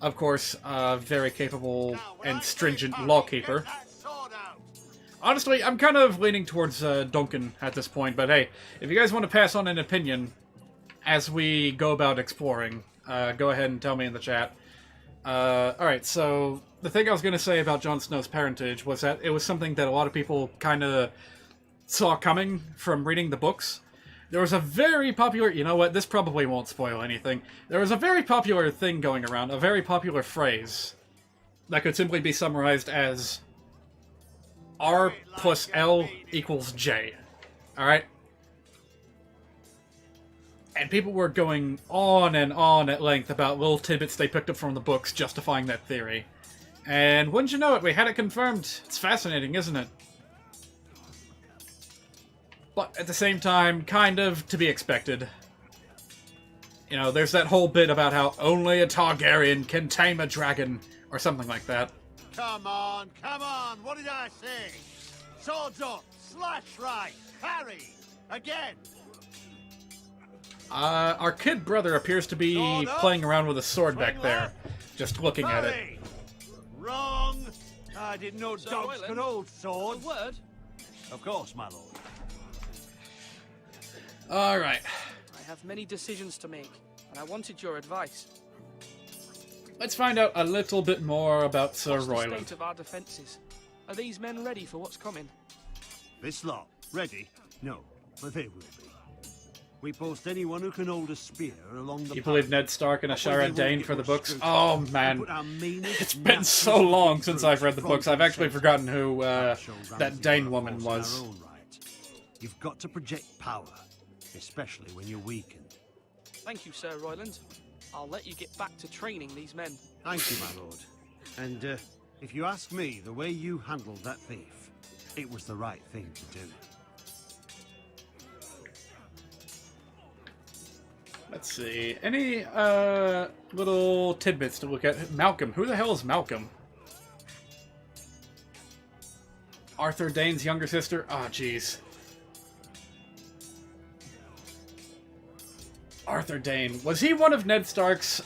of course, very capable and stringent lawkeeper. Honestly, I'm kind of leaning towards Duncan at this point, but hey, if you guys want to pass on an opinion as we go about exploring, go ahead and tell me in the chat. Alright, so the thing I was going to say about Jon Snow's parentage was that it was something that a lot of people kind of saw coming from reading the books. There was a very popular... You know what? This probably won't spoil anything. There was a very popular thing going around, a very popular phrase that could simply be summarized as R plus L equals J. Alright? And people were going on and on at length about little tidbits they picked up from the books justifying that theory. And wouldn't you know it, we had it confirmed. It's fascinating, isn't it? But at the same time, kind of to be expected. You know, there's that whole bit about how only a Targaryen can tame a dragon, or something like that. Come on, what did I say? Swords up, slash right, parry, again. Our kid brother appears to be playing around with a sword back there, just looking at it. Wrong! I didn't know dogs could hold swords. A word? Of course, my lord. Alright. I have many decisions to make, and I wanted your advice. Let's find out a little bit more about Sir What's the Royland. state of our defences? Are these men ready for what's coming? This lot, ready? No, but they will be. We post anyone who can hold a spear along the You believe Ned Stark and path. Ashara Dane They for the won't get books? much Oh scrutiny. man, We put our meanest, it's been so nastiest long since I've read the front books. I've and actually centre. forgotten who Show that Ramsay Dane we're a woman force in our was. own right. You've got to project power, especially when you're weakened. Thank you, Sir Royland. I'll let you get back to training these men. Thank you, my lord. And if you ask me, the way you handled that thief, it was the right thing to do. Let's see. Any little tidbits to look at? Malcolm. Who the hell is Malcolm? Arthur Dane's younger sister? Ah, jeez. Arthur Dane. Was he one of Ned Stark's,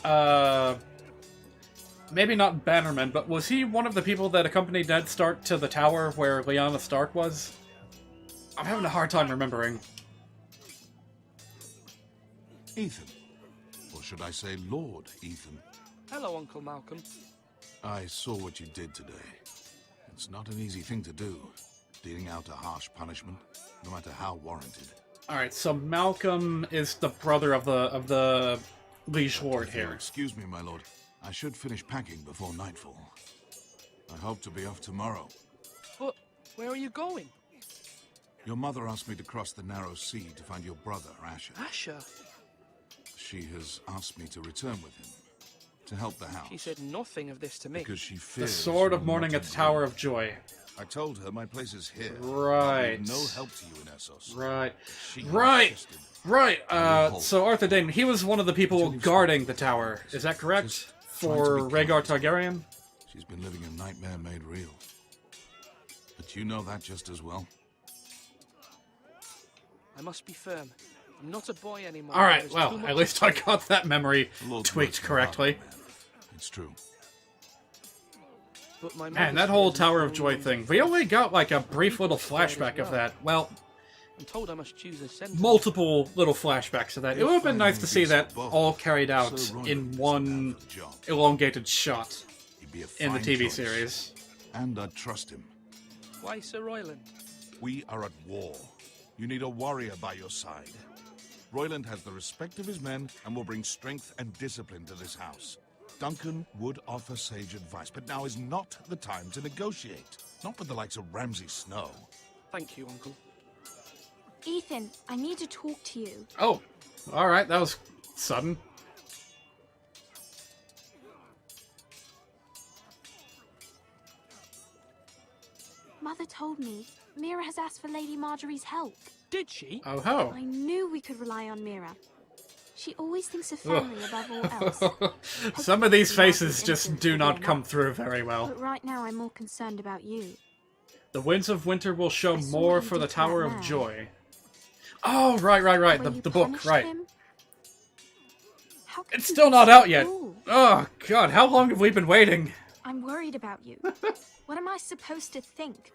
maybe not bannermen, but was he one of the people that accompanied Ned Stark to the tower where Lyanna Stark was? I'm having a hard time remembering. Ethan. Or should I say Lord Ethan? Hello, Uncle Malcolm. I saw what you did today. It's not an easy thing to do, dealing out a harsh punishment, no matter how warranted. Alright, so Malcolm is the brother of the Liege Lord here. Excuse me, my lord. I should finish packing before nightfall. I hope to be off tomorrow. But where are you going? Your mother asked me to cross the narrow sea to find your brother, Asher. Asher? She has asked me to return with him, to help the house. She said nothing of this to me. Because she The fears Sword you of will Mourning not at the Tower of Joy. I told her my place is here. Right. I'll be no help to you in Essos. Right. She Right. insisted. Right. So Arthur Dane, he was one of the people guarding the tower. Is that correct? For Rhaegar Targaryen? She's been living a nightmare made real. But you know that just as well. I must be firm. I'm not a boy anymore. Alright, There's well, too much at least I got that memory tweaked correctly. It's true. But my Man, mother's that whole fears Tower are of Joy only thing. We only got like a brief little flashback of that. Well, I'm told I must choose a sentinel. multiple little flashbacks of that. It would have been nice to see that all carried out in one elongated shot in the TV series. And I trust him. Why, Sir Royland? We are at war. You need a warrior by your side. Royland has the respect of his men and will bring strength and discipline to this house. Duncan would offer sage advice, but now is not the time to negotiate. Not with the likes of Ramsay Snow. Thank you, Uncle. Ethan, I need to talk to you. Oh, alright, that was sudden. Mother told me Mira has asked for Lady Marjorie's help. Did she? Oh ho. I knew we could rely on Mira. She always thinks of family above all else. Some of these faces just do not come through very well. But right now I'm more concerned about you. The winds of winter will show more what you for the did to that Tower of man. Joy. Oh, right. When The you book, punished right. him? How could It's you still be not so out yet. cruel? Oh, God, how long have we been waiting? I'm worried about you. What am I supposed to think?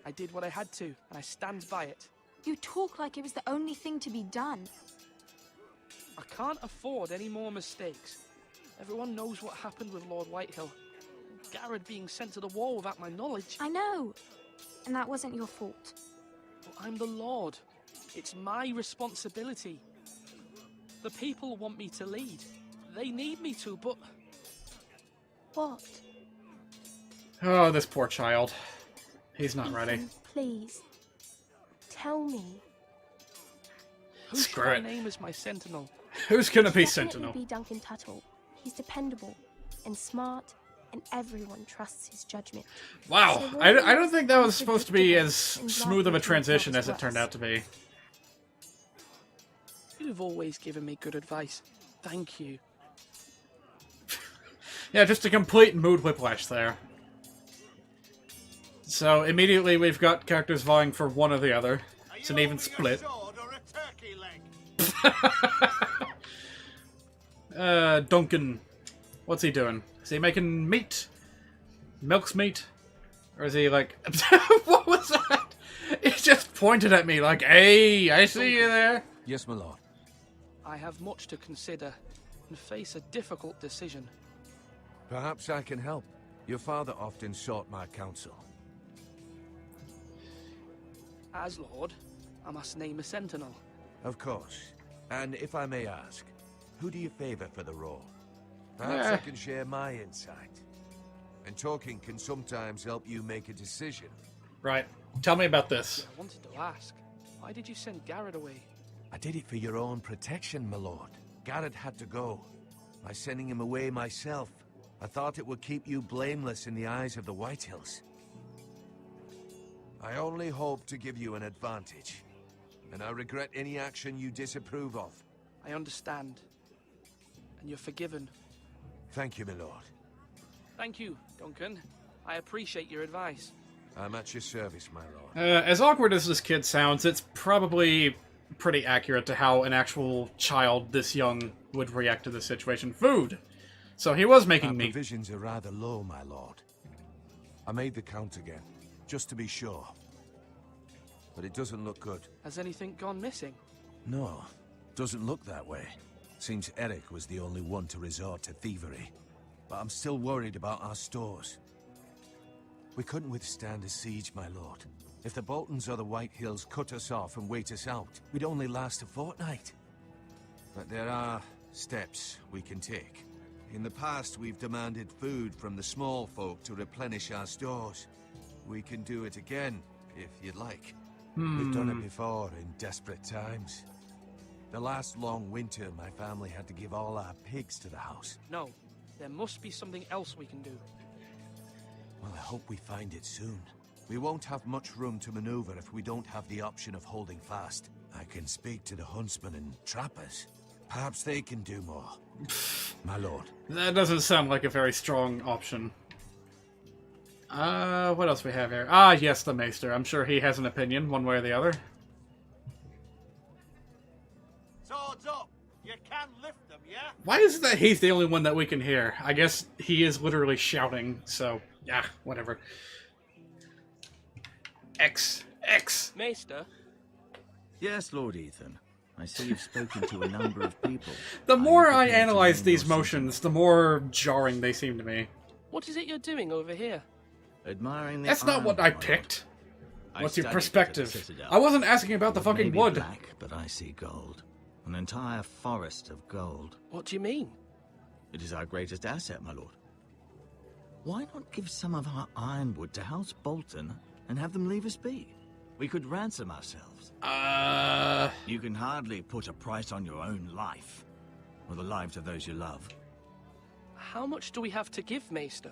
I did what I had to, and I stand by it. You talk like it was the only thing to be done. I can't afford any more mistakes. Everyone knows what happened with Lord Whitehill. Garrett being sent to the wall without my knowledge. I know. And that wasn't your fault. But I'm the Lord. It's my responsibility. The people want me to lead. They need me to, but... What? Oh, this poor child. He's not ready. Ethan, please. Tell me. Who Screw should I it. name as my sentinel? Who's gonna be Definitely Sentinel? be Duncan Tuttle. He's dependable and smart, and everyone trusts his judgment. Wow, So I Royland don't think that was is supposed to be as unpredictable and smooth of a likely to transition not as it turned worse. out to be. You've always given me good advice. Thank you. Yeah, just a complete mood whiplash there. So immediately we've got characters vying for one or the other. It's an even split. Duncan. What's he doing? Is he making meat? Milk's meat? Or is he like... What was that? He just pointed at me like, hey, I see you there. Yes, my lord. I have much to consider and face a difficult decision. Perhaps I can help. Your father often sought my counsel. As Lord, I must name a sentinel. Of course. And if I may ask, who do you favor for the role? Perhaps I can share my insight. And talking can sometimes help you make a decision. Right. Tell me about this. I wanted to ask, why did you send Garrett away? I did it for your own protection, my lord. Garrett had to go. By sending him away myself, I thought it would keep you blameless in the eyes of the Whitehills. I only hope to give you an advantage, and I regret any action you disapprove of. I understand. And you're forgiven. Thank you, my lord. Thank you, Duncan. I appreciate your advice. I'm at your service, my lord. As awkward as this kid sounds, it's probably pretty accurate to how an actual child this young would react to this situation. Food! So he was making meat. Provisions are rather low, my lord. I made the count again, just to be sure. But it doesn't look good. Has anything gone missing? No, doesn't look that way. Seems Eric was the only one to resort to thievery. But I'm still worried about our stores. We couldn't withstand a siege, my lord. If the Boltons or the Whitehills cut us off and wait us out, we'd only last a fortnight. But there are steps we can take. In the past, we've demanded food from the small folk to replenish our stores. We can do it again, if you'd like. We've done it before in desperate times. The last long winter, my family had to give all our pigs to the house. No, there must be something else we can do. Well, I hope we find it soon. We won't have much room to maneuver if we don't have the option of holding fast. I can speak to the huntsmen and trappers. Perhaps they can do more. My lord. That doesn't sound like a very strong option. What else we have here? Ah, yes, the Maester. I'm sure he has an opinion, one way or the other. Swords up! You can lift them, yeah? Why is it that he's the only one that we can hear? I guess he is literally shouting, so, yeah, whatever. X. Maester? Yes, Lord Ethan. I see you've spoken to a number of people. The more I analyze these motions, the more jarring they seem to me. What is it you're doing over here? Admiring the That's not what I picked. What's your perspective? I wasn't asking about the fucking wood. Black, but I see gold. An entire forest of gold. What do you mean? It is our greatest asset, my lord. Why not give some of our ironwood to House Bolton and have them leave us be? We could ransom ourselves. You can hardly put a price on your own life, or the lives of those you love. How much do we have to give, Maester?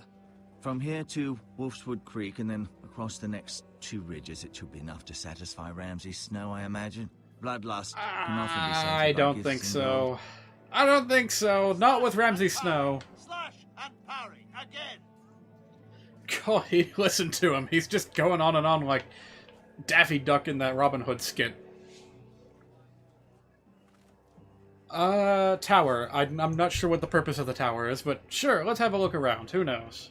From here to Wolfswood Creek and then across the next 2 ridges, it should be enough to satisfy Ramsay Snow, I imagine. Bloodlust can often be sent I don't think so. I don't think so. Not with Ramsay Snow. Slash and parry again. God, he listened to him. He's just going on and on like Daffy Duck in that Robin Hood skit. Tower. I'm not sure what the purpose of the tower is, but sure, let's have a look around. Who knows?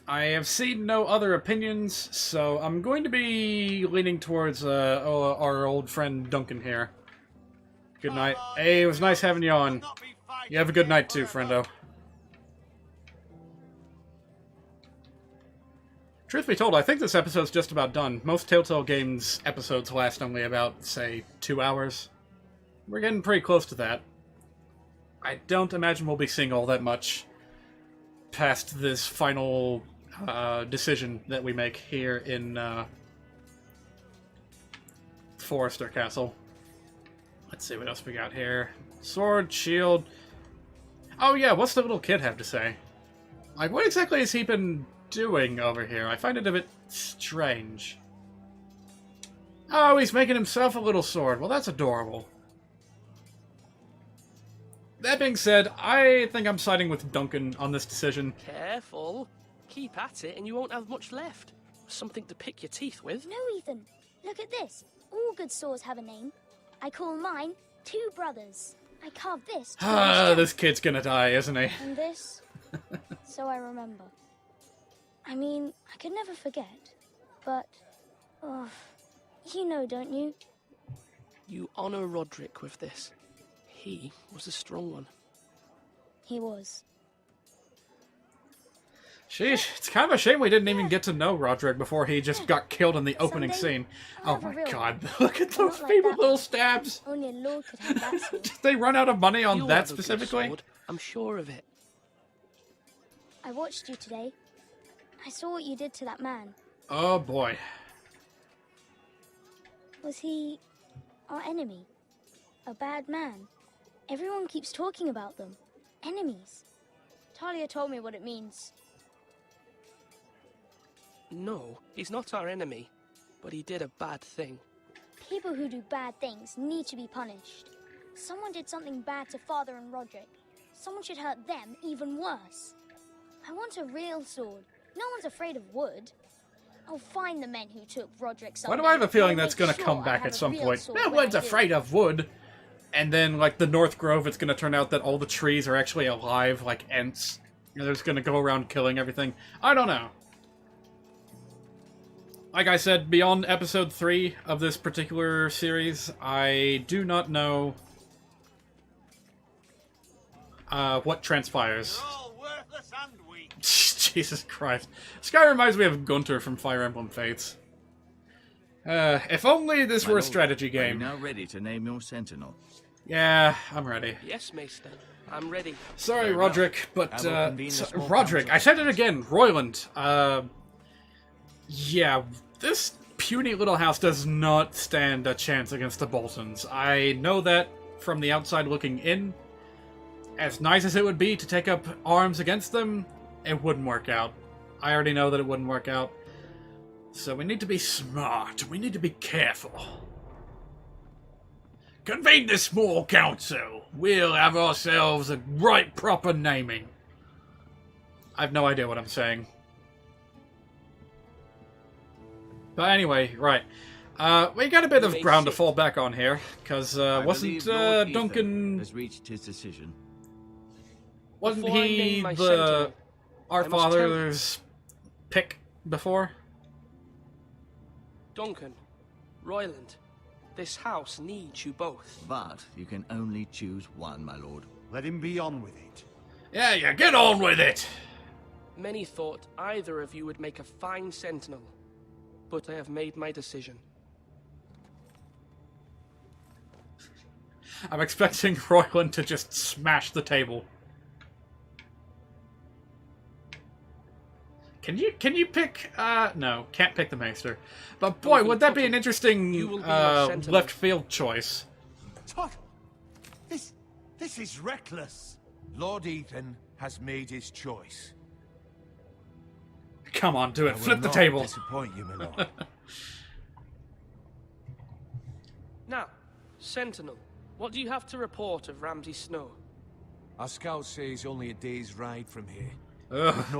I have seen no other opinions, so I'm going to be leaning towards our old friend Duncan here. Good night. Hey, it was nice having you on. You have a good night too, friendo. Truth be told, I think this episode's just about done. Most Telltale games episodes last only about, say, 2 hours. We're getting pretty close to that. I don't imagine we'll be seeing all that much past this final decision that we make here in Forrester Castle. Let's see what else we got here. Sword, shield. Oh yeah, what's the little kid have to say? Like, what exactly has he been doing over here? I find it a bit strange. Oh, he's making himself a little sword. Well, that's adorable. That being said, I think I'm siding with Duncan on this decision. Careful. Keep at it and you won't have much left. Something to pick your teeth with. No, Ethan. Look at this. All good swords have a name. I call mine Two Brothers. I carved this. This kid's gonna die, isn't he? And this, so I remember. I mean, I could never forget, but, oh, you know, don't you? You honor Roderick with this. He was a strong one. He was. Sheesh, it's kind of a shame we didn't even get to know Roderick before he just got killed in the opening scene. Oh my god, look at those feeble little stabs! Only a lord could have that sword. Did they run out of money on You'll that have a good specifically? sword, I'm sure of it. I watched you today. I saw what you did to that man. Oh boy. Was he our enemy? A bad man? Everyone keeps talking about them. Enemies. Talia told me what it means. No, he's not our enemy, but he did a bad thing. People who do bad things need to be punished. Someone did something bad to Father and Roderick. Someone should hurt them even worse. I want a real sword. No one's afraid of wood. I'll find the men who took Roderick's sword. Why do I have a feeling that's going to come back at some point? No one's afraid of wood. And then, like, the North Grove, it's going to turn out that all the trees are actually alive, like Ents. You know, they're just going to go around killing everything. I don't know. Like I said, beyond episode 3 of this particular series, I do not know what transpires. Jesus Christ. This guy reminds me of Gunter from Fire Emblem Fates. If only this were a strategy game. Are you now ready to name your sentinel? Yeah, I'm ready. Yes, Maester. I'm ready. Sorry, Roderick, but, Roderick, I said it again, Royland. Yeah, this puny little house does not stand a chance against the Boltons. I know that from the outside looking in. As nice as it would be to take up arms against them, it wouldn't work out. I already know that it wouldn't work out. So we need to be smart. We need to be careful. Convene the small council. We'll have ourselves a right proper naming. I have no idea what I'm saying. But anyway, right. We got a bit of ground to fall back on here, because wasn't Duncan... has reached his decision. Wasn't he our father's pick before? Duncan, Royland, this house needs you both. But you can only choose one, my lord. Let him be on with it. Yeah, get on with it! Many thought either of you would make a fine sentinel, but I have made my decision. I'm expecting Royland to just smash the table. Can you pick, no, can't pick the Maester. But boy, would that be an interesting, left field choice. Todd, this is reckless. Lord Ethan has made his choice. Come on, do it. I Flip the will table. not disappoint you, my lord. Now, Sentinel, what do you have to report of Ramsay Snow? Our scouts say he's only a day's ride from here.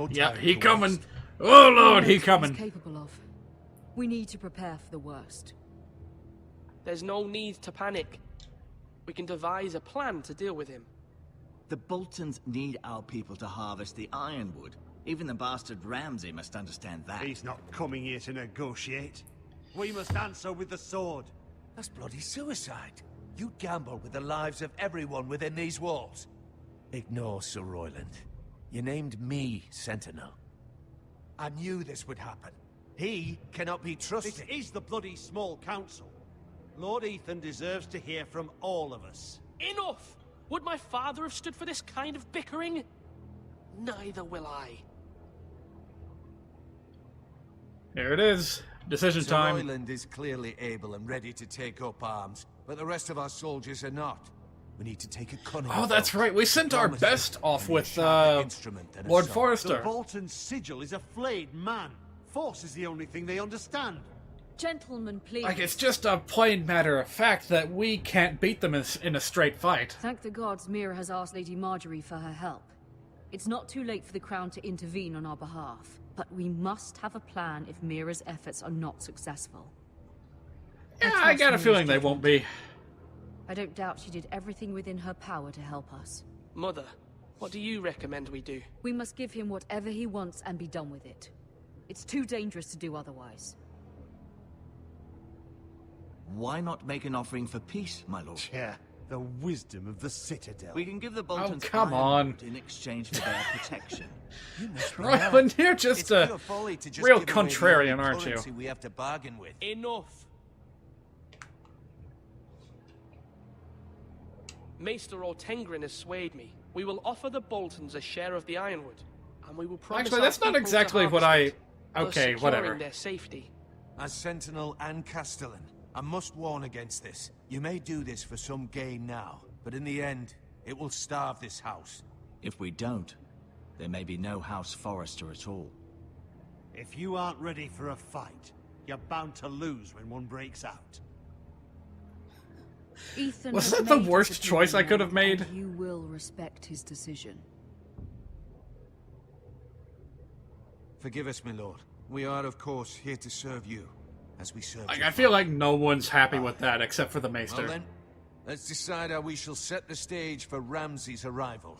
Yeah, he coming. Oh lord, he coming. Capable of. We need to prepare for the worst. There's no need to panic. We can devise a plan to deal with him. The Boltons need our people to harvest the ironwood. Even the bastard Ramsay must understand that. He's not coming here to negotiate. We must answer with the sword. That's bloody suicide. You gamble with the lives of everyone within these walls. Ignore Sir Royland. You named me Sentinel. I knew this would happen. He cannot be trusted. This is the bloody small council. Lord Ethan deserves to hear from all of us. Enough! Would my father have stood for this kind of bickering? Neither will I. Here it is. Decision time. Sir Royland is clearly able and ready to take up arms, but the rest of our soldiers are not. We need to take a cunning. Oh, that's right. We sent our best off with Lord Forrester. The Bolton sigil is a flayed man. Force is the only thing they understand. Gentlemen, please. Like, it's just a plain matter of fact that we can't beat them in a straight fight. Thank the gods Mira has asked Lady Marjorie for her help. It's not too late for the Crown to intervene on our behalf, but we must have a plan if Mira's efforts are not successful. Yeah, I got a feeling they won't be. I don't doubt she did everything within her power to help us. Mother, what do you recommend we do? We must give him whatever he wants and be done with it. It's too dangerous to do otherwise. Why not make an offering for peace, my lord? Yeah, the wisdom of the Citadel. We can give the Boltons come on. in exchange for their protection. Roland, you're just It's a pure folly to just real give away the contrarian, only aren't you? currency we have to bargain with. Enough! Maester Ortengrin has swayed me. We will offer the Boltons a share of the ironwood, and we will promise Actually, our that's not people to exactly what I... harvest it, thus Okay, securing whatever. their safety. As Sentinel and Castellan, I must warn against this. You may do this for some gain now, but in the end, it will starve this house. If we don't, there may be no House Forrester at all. If you aren't ready for a fight, you're bound to lose when one breaks out. Ethan Was has that the made worst his choice I opinion, could have made? and you will respect his decision. Forgive us, my lord. We are, of course, here to serve you, as we serve Like, your I feel father. like no one's happy with that except for the Maester. Well then, let's decide how we shall set the stage for Ramsay's arrival.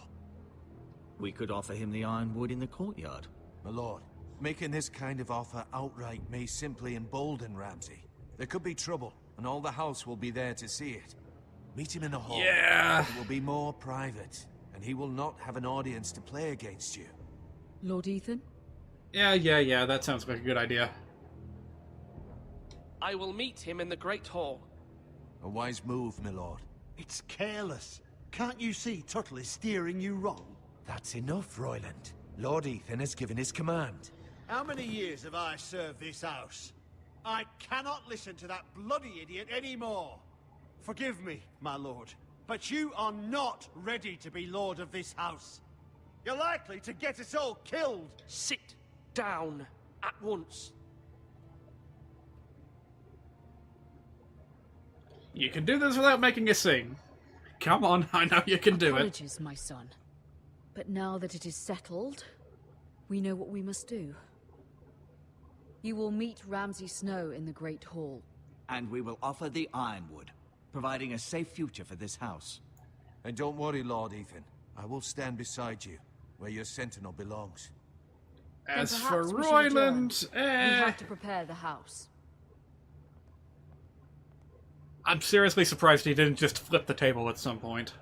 We could offer him the ironwood in the courtyard. My lord, making this kind of offer outright may simply embolden Ramsay. There could be trouble, and all the house will be there to see it. Meet him in the hall. Yeah. It will be more private, and he will not have an audience to play against you. Lord Ethan? Yeah, that sounds like a good idea. I will meet him in the Great Hall. A wise move, my lord. It's careless. Can't you see Tuttle is steering you wrong? That's enough, Royland. Lord Ethan has given his command. How many years have I served this house? I cannot listen to that bloody idiot anymore. Forgive me, my lord, but you are not ready to be lord of this house. You're likely to get us all killed. Sit down at once. You can do this without making a scene. Come on, I know you can do it. Apologies, my son. But now that it is settled, we know what we must do. You will meet Ramsay Snow in the Great Hall. And we will offer the ironwood, providing a safe future for this house. And don't worry, Lord Ethan. I will stand beside you, where your sentinel belongs. As Then for perhaps we should Royland, adjourn. We have to prepare the house. I'm seriously surprised he didn't just flip the table at some point.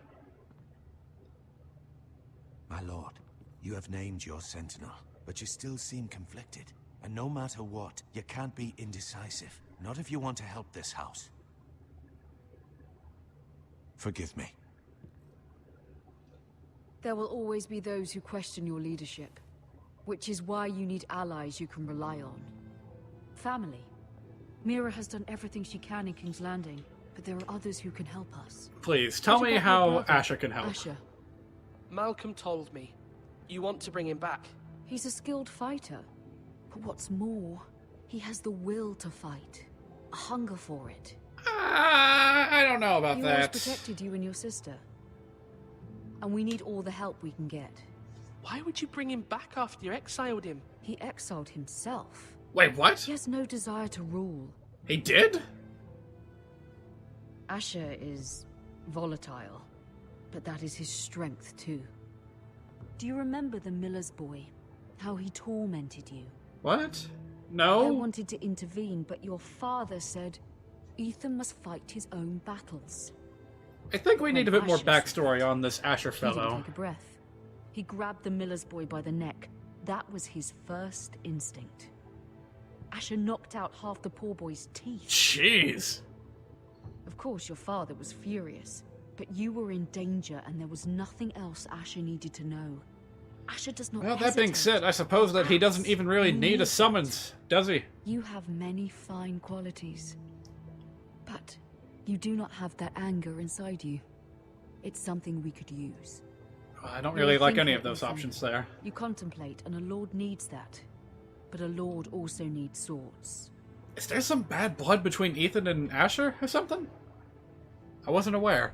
My lord, you have named your sentinel, but you still seem conflicted. And no matter what, you can't be indecisive. Not if you want to help this house. Forgive me. There will always be those who question your leadership, which is why you need allies you can rely on. Family. MIRA has done everything she can in King's Landing, but there are others who can help us. Please, tell What me about how your brother, Asher can help. Asher. Malcolm told me. You want to bring him back. He's a skilled fighter. But what's more, he has the will to fight. A hunger for it. I don't know about He that. always protected you and your sister. And we need all the help we can get. Why would you bring him back after you exiled him? He exiled himself. Wait, what? He has no desire to rule. He did? Asher is volatile, but that is his strength too. Do you remember the miller's boy? How he tormented you? What? I No? wanted to intervene, but your father said Ethan must fight his own battles. I think we need a When bit more Asher backstory on this Asher He didn't fellow. take a breath. He grabbed the miller's boy by the neck. That was his first instinct. Asher knocked out half the poor boy's teeth. Jeez. Of course, your father was furious, but you were in danger and there was nothing else Asher needed to know. Asher does not Well, that being hesitate. said, I suppose that he doesn't even really need a summons, does he? You have many fine qualities, but you do not have that anger inside you. It's something we could use. I don't You're really a like any thinker, of those Ethan. options there. You contemplate, and a lord needs that. But a lord also needs swords. Is there some bad blood between Ethan and Asher or something? I wasn't aware.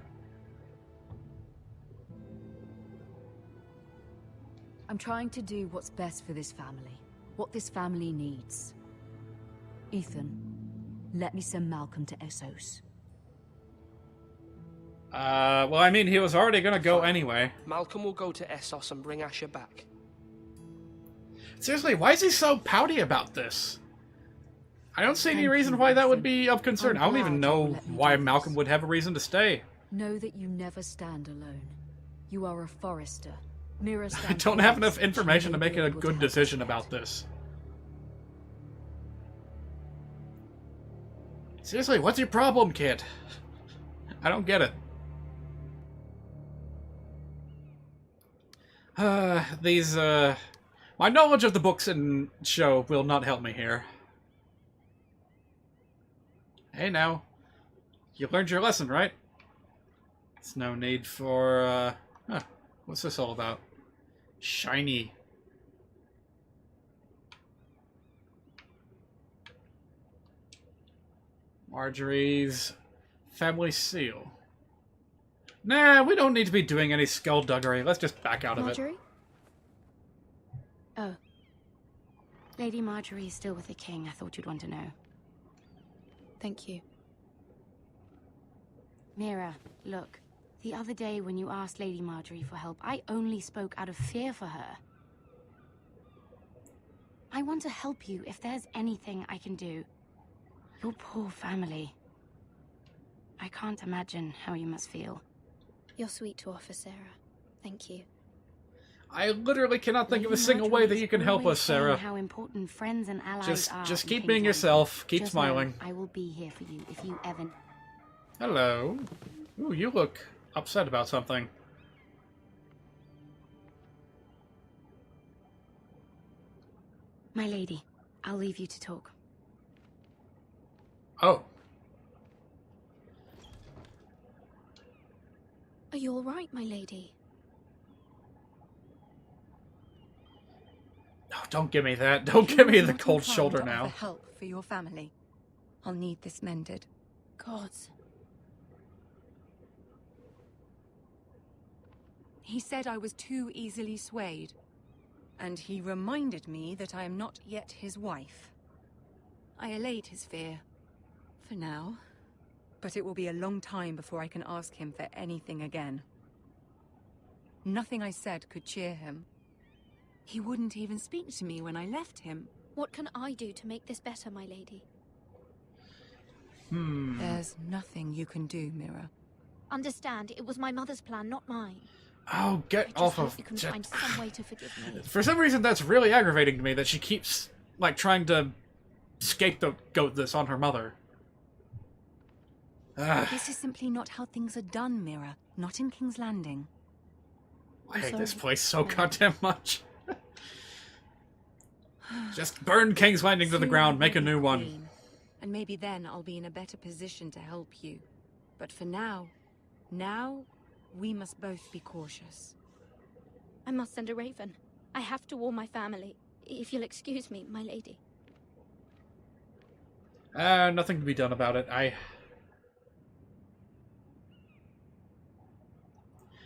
I'm trying to do what's best for this family. What this family needs. Ethan, let me send Malcolm to Essos. Well, I mean, he was already gonna go anyway. Malcolm will go to Essos and bring Asher back. Seriously, why is he so pouty about this? I don't see any reason why that would be of concern. I don't even know why Malcolm would have a reason to stay. Know that you never stand alone. You are a Forrester. MIRA I stands don't for have us. enough information to make a Able good help decision us about this. Seriously, what's your problem, kid? I don't get it. My knowledge of the books and show will not help me here. Hey now, you learned your lesson, right? There's no need for, what's this all about? Shiny. Marjorie's family seal. Nah, we don't need to be doing any skullduggery. Let's just back out of Marjorie? it. Oh. Lady Marjorie is still with the king. I thought you'd want to know. Thank you. Mira, look. The other day when you asked Lady Marjorie for help, I only spoke out of fear for her. I want to help you if there's anything I can do. Your poor family. I can't imagine how you must feel. You're sweet to offer, Sarah. Thank you. I literally cannot think of a single way that you can help us, Sarah. How important friends and allies are. Just in keep King's being Landing. yourself. Keep Just smiling. know I will be here for you if you ever. Hello. Ooh, you look upset about something. My lady, I'll leave you to talk. Oh. Are you all right, my lady? Oh, don't give me that. Don't give me the Not cold inclined shoulder to now. offer help for your family. I'll need this mended. Gods. He said I was too easily swayed. And he reminded me that I am not yet his wife. I allayed his fear. For now. But it will be a long time before I can ask him for anything again. Nothing I said could cheer him. He wouldn't even speak to me when I left him. What can I do to make this better, my lady? There's nothing you can do, Mira. Understand, it was my mother's plan, not mine. Oh, get I just off hope of... you can find some way to forgive me. For some reason, that's really aggravating to me that she keeps, like, trying to scapegoat this on her mother. This is simply not how things are done, Mira. Not in King's Landing. I hate this place so goddamn much. Just burn King's Landing to the ground, make a new one. And maybe then I'll be in a better position to help you. But for now, we must both be cautious. I must send a raven. I have to warn my family. If you'll excuse me, my lady. Nothing to be done about it.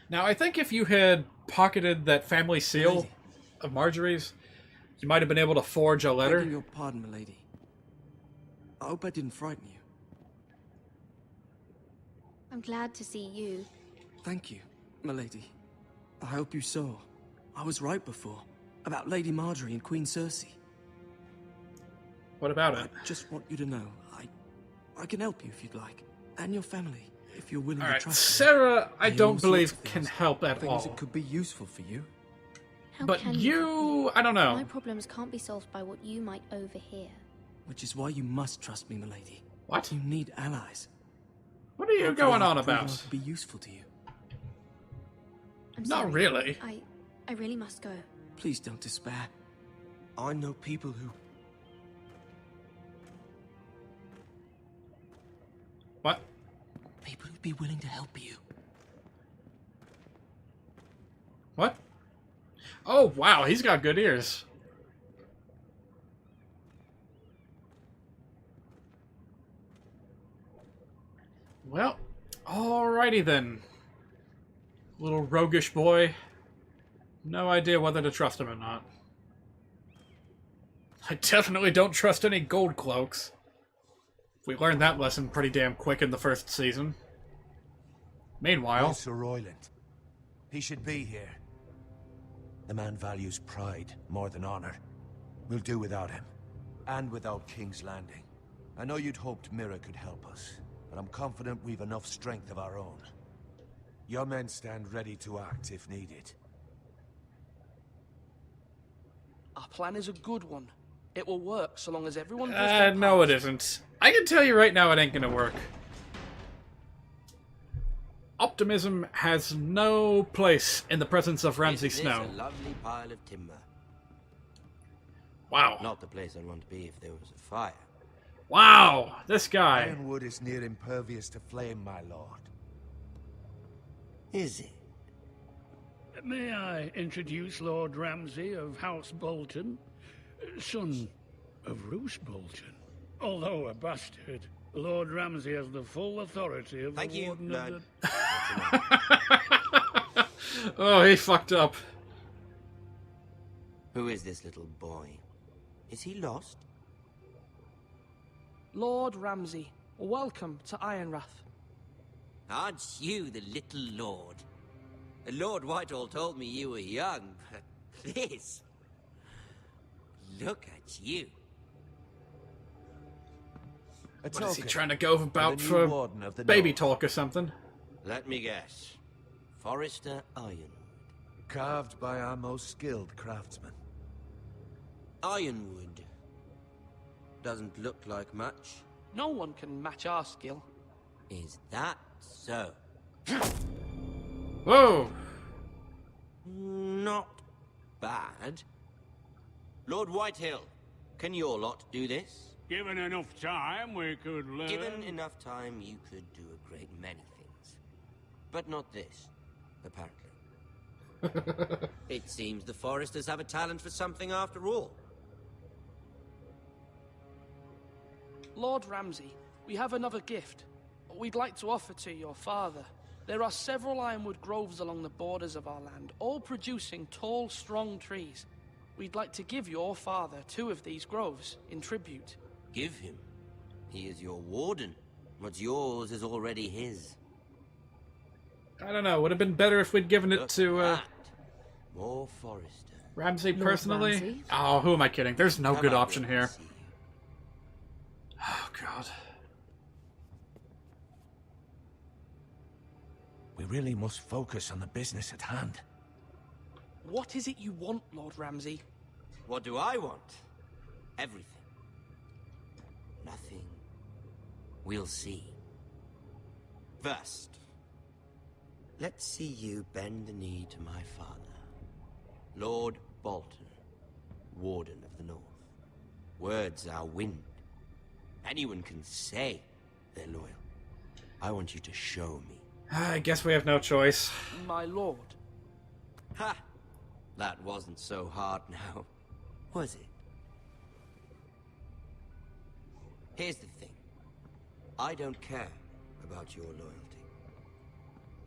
Now, I think if you had pocketed that family seal of Marjorie's, you might have been able to forge a letter. Begging your pardon, milady. I hope I didn't frighten you. I'm glad to see you. Thank you, milady. I hope you saw. I was right before. About Lady Marjorie and Queen Cersei. What about it? I just want you to know, I can help you if you'd like. And your family, if you're willing to trust me. Sarah, I don't all sorts believe of can things. help at Things all. that could be useful for you. How But can you, I don't know. My problems can't be solved by what you might overhear. Which is why you must trust me, milady. What? You need allies. What are you Hopefully going on I'll prove about? I can be useful to you. I'm Not sorry. really. I really must go. Please don't despair. I know people who... What? People who'd be willing to help you. What? Oh, wow, he's got good ears. Well, alrighty then. Little roguish boy. No idea whether to trust him or not. I definitely don't trust any gold cloaks. We learned that lesson pretty damn quick in the first season. Meanwhile... Where's Sir Royland? He should be here. The man values pride more than honor. We'll do without him. And without King's Landing. I know you'd hoped MIRA could help us, but I'm confident we've enough strength of our own. Your men stand ready to act if needed. Our plan is a good one. It will work so long as everyone does No, their it part. isn't. I can tell you right now it ain't gonna work. Optimism has no place in the presence of Ramsay Isn't Snow. this a lovely pile of timber? Wow. Not the place I'd want to be if there was a fire. Wow, this guy. Ironwood is near impervious to flame, my lord. Is it? May I introduce Lord Ramsay of House Bolton, son of Roose Bolton. Although a bastard, Lord Ramsay has the full authority of the Warden of the... Oh, he fucked up. Who is this little boy? Is he lost? Lord Ramsay, welcome to Ironrath. Aren't you the little lord? Lord Whitehall told me you were young, but this... Look at you. What is he trying to go about for baby talk or something? Let me guess. Forrester Ironwood. Carved by our most skilled craftsmen. Ironwood. Doesn't look like much. No one can match our skill. Is that so? Whoa! Not bad. Lord Whitehill, can your lot do this? Given enough time, we could learn... Given enough time, you could do a great many things. But not this, apparently. It seems the Forresters have a talent for something after all. Lord Ramsay, we have another gift. We'd like to offer to your father. There are several ironwood groves along the borders of our land, all producing tall, strong trees. We'd like to give your father 2 of these groves in tribute. Give him. He is your warden. What's yours is already his. I don't know. Would have been better if we'd given it to More Forrester. Ramsay Lord personally. Ramsay? Oh, who am I kidding? There's no Come good up option here here. and see. Oh God. We really must focus on the business at hand. What is it you want, Lord Ramsay? What do I want? Everything. Nothing. We'll see. First, let's see you bend the knee to my father, Lord Bolton, Warden of the North. Words are wind. Anyone can say they're loyal. I want you to show me. I guess we have no choice. My lord. Ha! That wasn't so hard now, was it? Here's the thing. I don't care about your loyalty.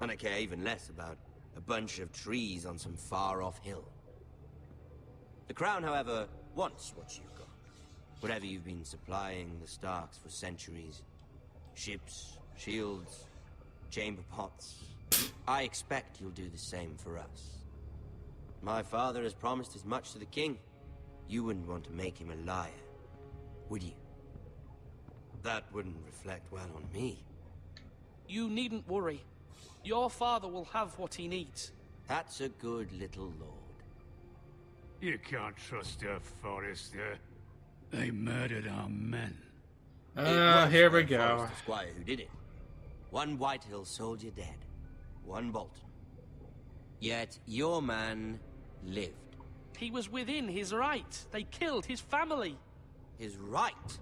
And I care even less about a bunch of trees on some far-off hill. The Crown, however, wants what you've got. Whatever you've been supplying the Starks for centuries. Ships, shields, chamber pots. I expect you'll do the same for us. My father has promised as much to the king. You wouldn't want to make him a liar, would you? That wouldn't reflect well on me. You needn't worry. Your father will have what he needs. That's a good little lord. You can't trust her, Forrester. They murdered our men. Here we go. Forrester Squire who did it. One Whitehill soldier dead. One Bolton. Yet your man lived. He was within his right. They killed his family. His right?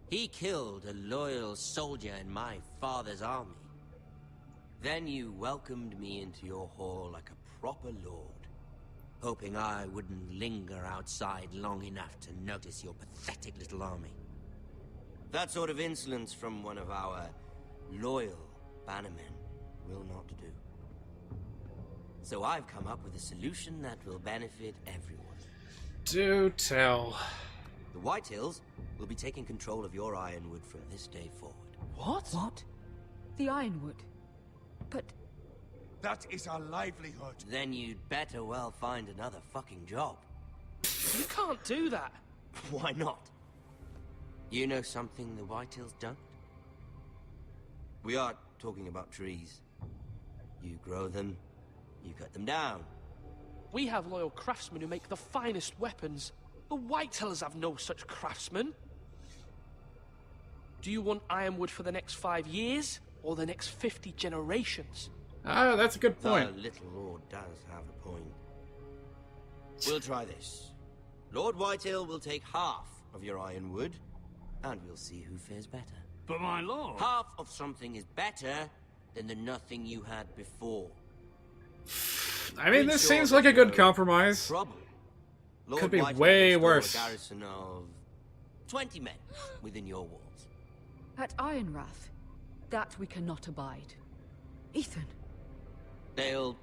He killed a loyal soldier in my father's army. Then you welcomed me into your hall like a proper lord, hoping I wouldn't linger outside long enough to notice your pathetic little army. That sort of insolence from one of our loyal bannermen will not do. So I've come up with a solution that will benefit everyone. Do tell. The Whitehills will be taking control of your ironwood from this day forward. What? What? The Ironwood? But... That is our livelihood. Then you'd better well find another fucking job. You can't do that. Why not? You know something the Whitetails don't? We are talking about trees. You grow them, you cut them down. We have loyal craftsmen who make the finest weapons. The Whitetails have no such craftsmen. Do you want ironwood for the next 5 years, or the next 50 generations? Ah, that's a good point. The little lord does have a point. We'll try this. Lord Whitetail will take half of your ironwood, and we'll see who fares better. But my lord... Half of something is better than the nothing you had before. I mean, this seems like a good compromise. Lord Could be Whitetail way will store worse. A garrison of 20 men within your walls. At Ironrath, that we cannot abide. Ethan. They'll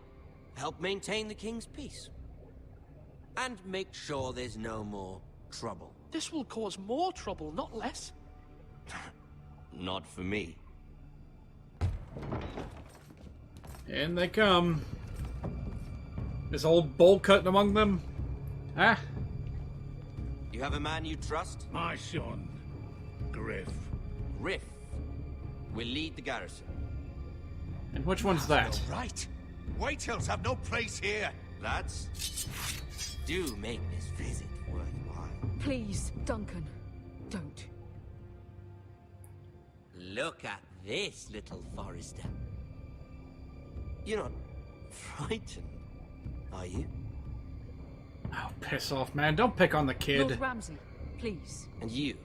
help maintain the king's peace. And make sure there's no more trouble. This will cause more trouble, not less. Not for me. In they come. This old bowl cut among them. Ah. You have a man you trust? My son, Griff. Griff will lead the garrison. And which one's that? You're right. Whitetails have no place here. Lads, do make this visit worthwhile. Please, Duncan, don't. Look at this, little Forrester. You're not frightened, are you? Oh, piss off, man. Don't pick on the kid. Lord Ramsay, please. And you?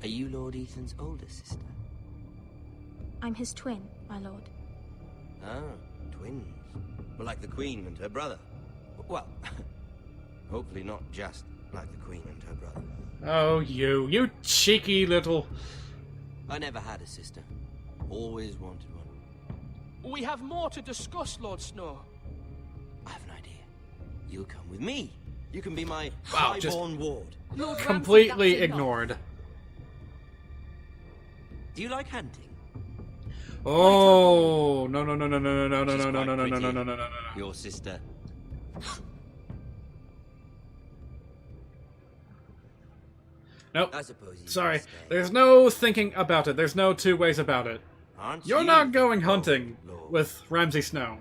Are you Lord Ethan's older sister? I'm his twin, my lord. Ah, twins. Well, like the Queen and her brother. Well, hopefully not just like the Queen and her brother. Oh, you cheeky little... I never had a sister. Always wanted one. We have more to discuss, Lord Snow. I have an idea. You'll come with me. You can be my Wow, highborn ward. Lord completely Ramsay, ignored. Do you like hunting? Oh, no, no, no, no, no, no, no, no, no, no, no, no, no, no, no, no, no. Your sister. Nope. I suppose you Sorry. can stay. There's no thinking about it. There's no two ways about it. Aren't You're you? not going hunting Lord. with Ramsay Snow.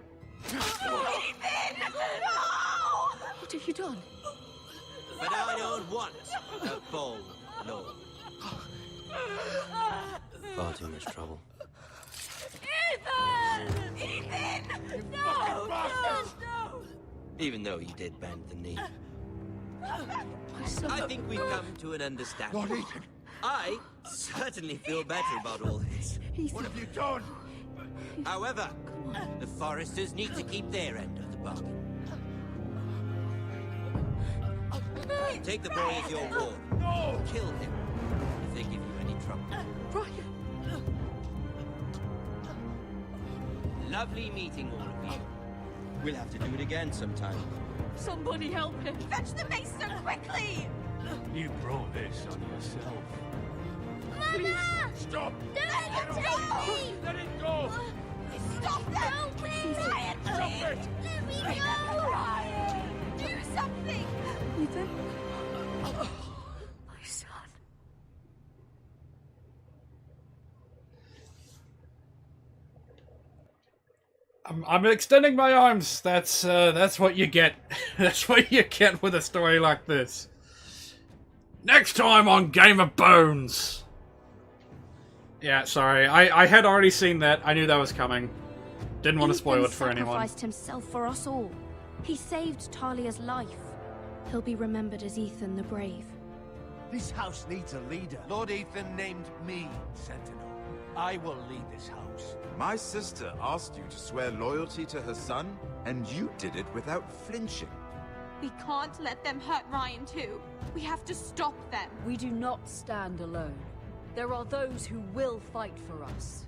What have you done? But I don't want a bold lord. Far too much trouble. Ethan! Ethan! No! No! Even though you did bend the knee. My son. I think we've come to an understanding. Lord Ethan, I certainly feel better about all this. what have you done? However, the Forresters need to keep their end of the bargain. Take the boy as your ward. No! Kill him if they give you any trouble. Brian. Lovely meeting all of you. We'll have to do it again sometime. Somebody help him. Fetch the mace so quickly! You brought this on yourself. Mama! Stop! Don't let him take me! Let it go! Stop them! Help me! Ryan, Stop please! it! Let me go! Ryan! Do something! Ethan. My son. I'm extending my arms. That's what you get. That's what you get with a story like this. Next time on Game of Bones. Yeah, sorry. I had already seen that. I knew that was coming. Didn't want to spoil it for anyone. He sacrificed himself for us all. He saved Talia's life. He'll be remembered as Ethan the Brave. This house needs a leader. Lord Ethan named me Sentinel. I will lead this house. My sister asked you to swear loyalty to her son, and you did it without flinching. We can't let them hurt Ryan too. We have to stop them. We do not stand alone. There are those who will fight for us.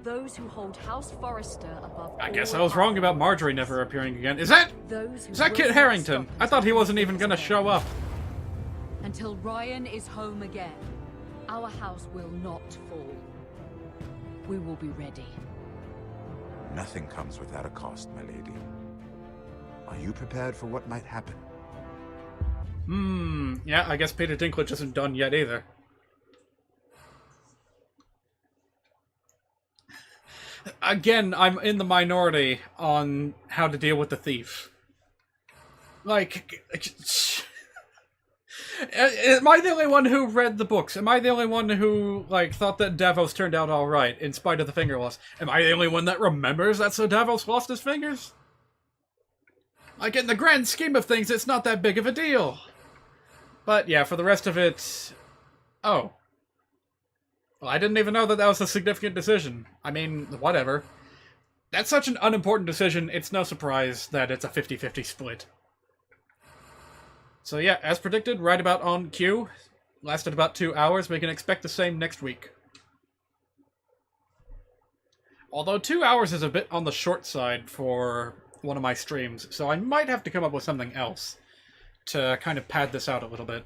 Those who hold House Forrester above I guess all I was wrong others. about Marjorie never appearing again. Is that Those who Kit will not Harington? stop I thought he wasn't even gonna show up. Until Ryan is home again, our house will not fall. We will be ready. Nothing comes without a cost, my lady. Are you prepared for what might happen? Yeah, I guess Peter Dinklage isn't done yet either. Again, I'm in the minority on how to deal with the thief. Like, am I the only one who read the books? Am I the only one who, like, thought that Davos turned out alright, in spite of the finger loss? Am I the only one that remembers that Sir Davos lost his fingers? Like, in the grand scheme of things, it's not that big of a deal. But, yeah, for the rest of it... Oh. Well, I didn't even know that that was a significant decision. I mean, whatever. That's such an unimportant decision, it's no surprise that it's a 50-50 split. So yeah, as predicted, right about on cue. Lasted about 2 hours, we can expect the same next week. Although 2 hours is a bit on the short side for one of my streams, so I might have to come up with something else to kind of pad this out a little bit.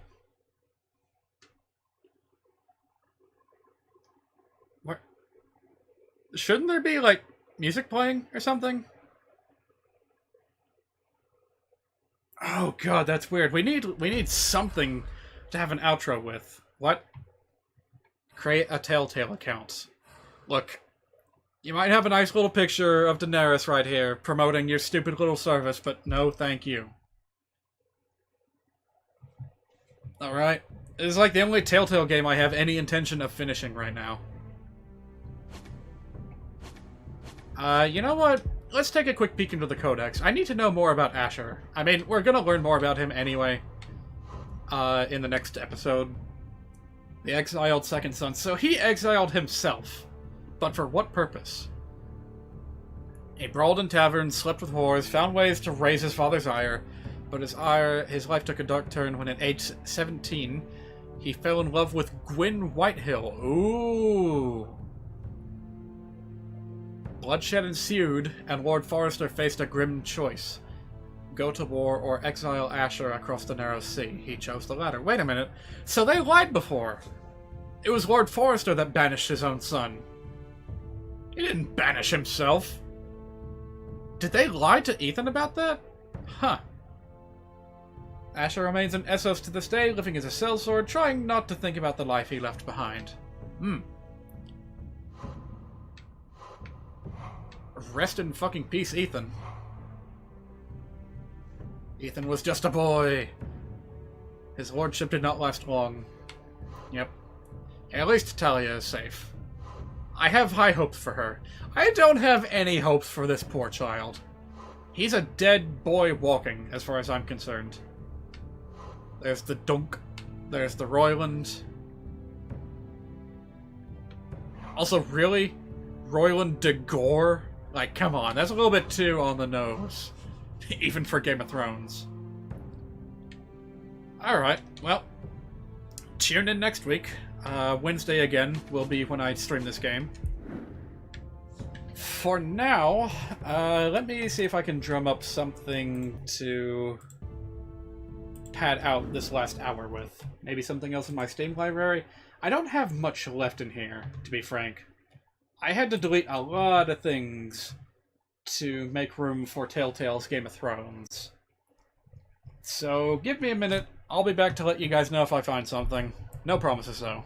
What? Shouldn't there be, like, music playing or something? Oh god, that's weird. We need something to have an outro with. What? Create a Telltale account. Look, you might have a nice little picture of Daenerys right here, promoting your stupid little service, but no thank you. Alright. This is like the only Telltale game I have any intention of finishing right now. You know what? Let's take a quick peek into the Codex. I need to know more about Asher. I mean, we're gonna learn more about him anyway. In the next episode. The exiled second son. So he exiled himself. But for what purpose? He brawled in taverns, slept with whores, found ways to raise his father's ire, but his life took a dark turn when at age 17, he fell in love with Gwyn Whitehill. Ooh. Bloodshed ensued, and Lord Forrester faced a grim choice. Go to war or exile Asher across the narrow sea. He chose the latter. Wait a minute. So they lied before. It was Lord Forrester that banished his own son. He didn't banish himself. Did they lie to Ethan about that? Huh. Asher remains in Essos to this day, living as a sellsword, trying not to think about the life he left behind. Rest in fucking peace, Ethan. Ethan was just a boy. His lordship did not last long. Yep. At least Talia is safe. I have high hopes for her. I don't have any hopes for this poor child. He's a dead boy walking, as far as I'm concerned. There's the Dunk. There's the Royland. Also, really? Royland de Gore? Like, come on, that's a little bit too on the nose. Even for Game of Thrones. Alright, well, tune in next week. Wednesday again will be when I stream this game. For now, let me see if I can drum up something to pad out this last hour with. Maybe something else in my Steam library. I don't have much left in here, to be frank. I had to delete a lot of things to make room for Telltale's Game of Thrones. So, give me a minute. I'll be back to let you guys know if I find something. No promises, though.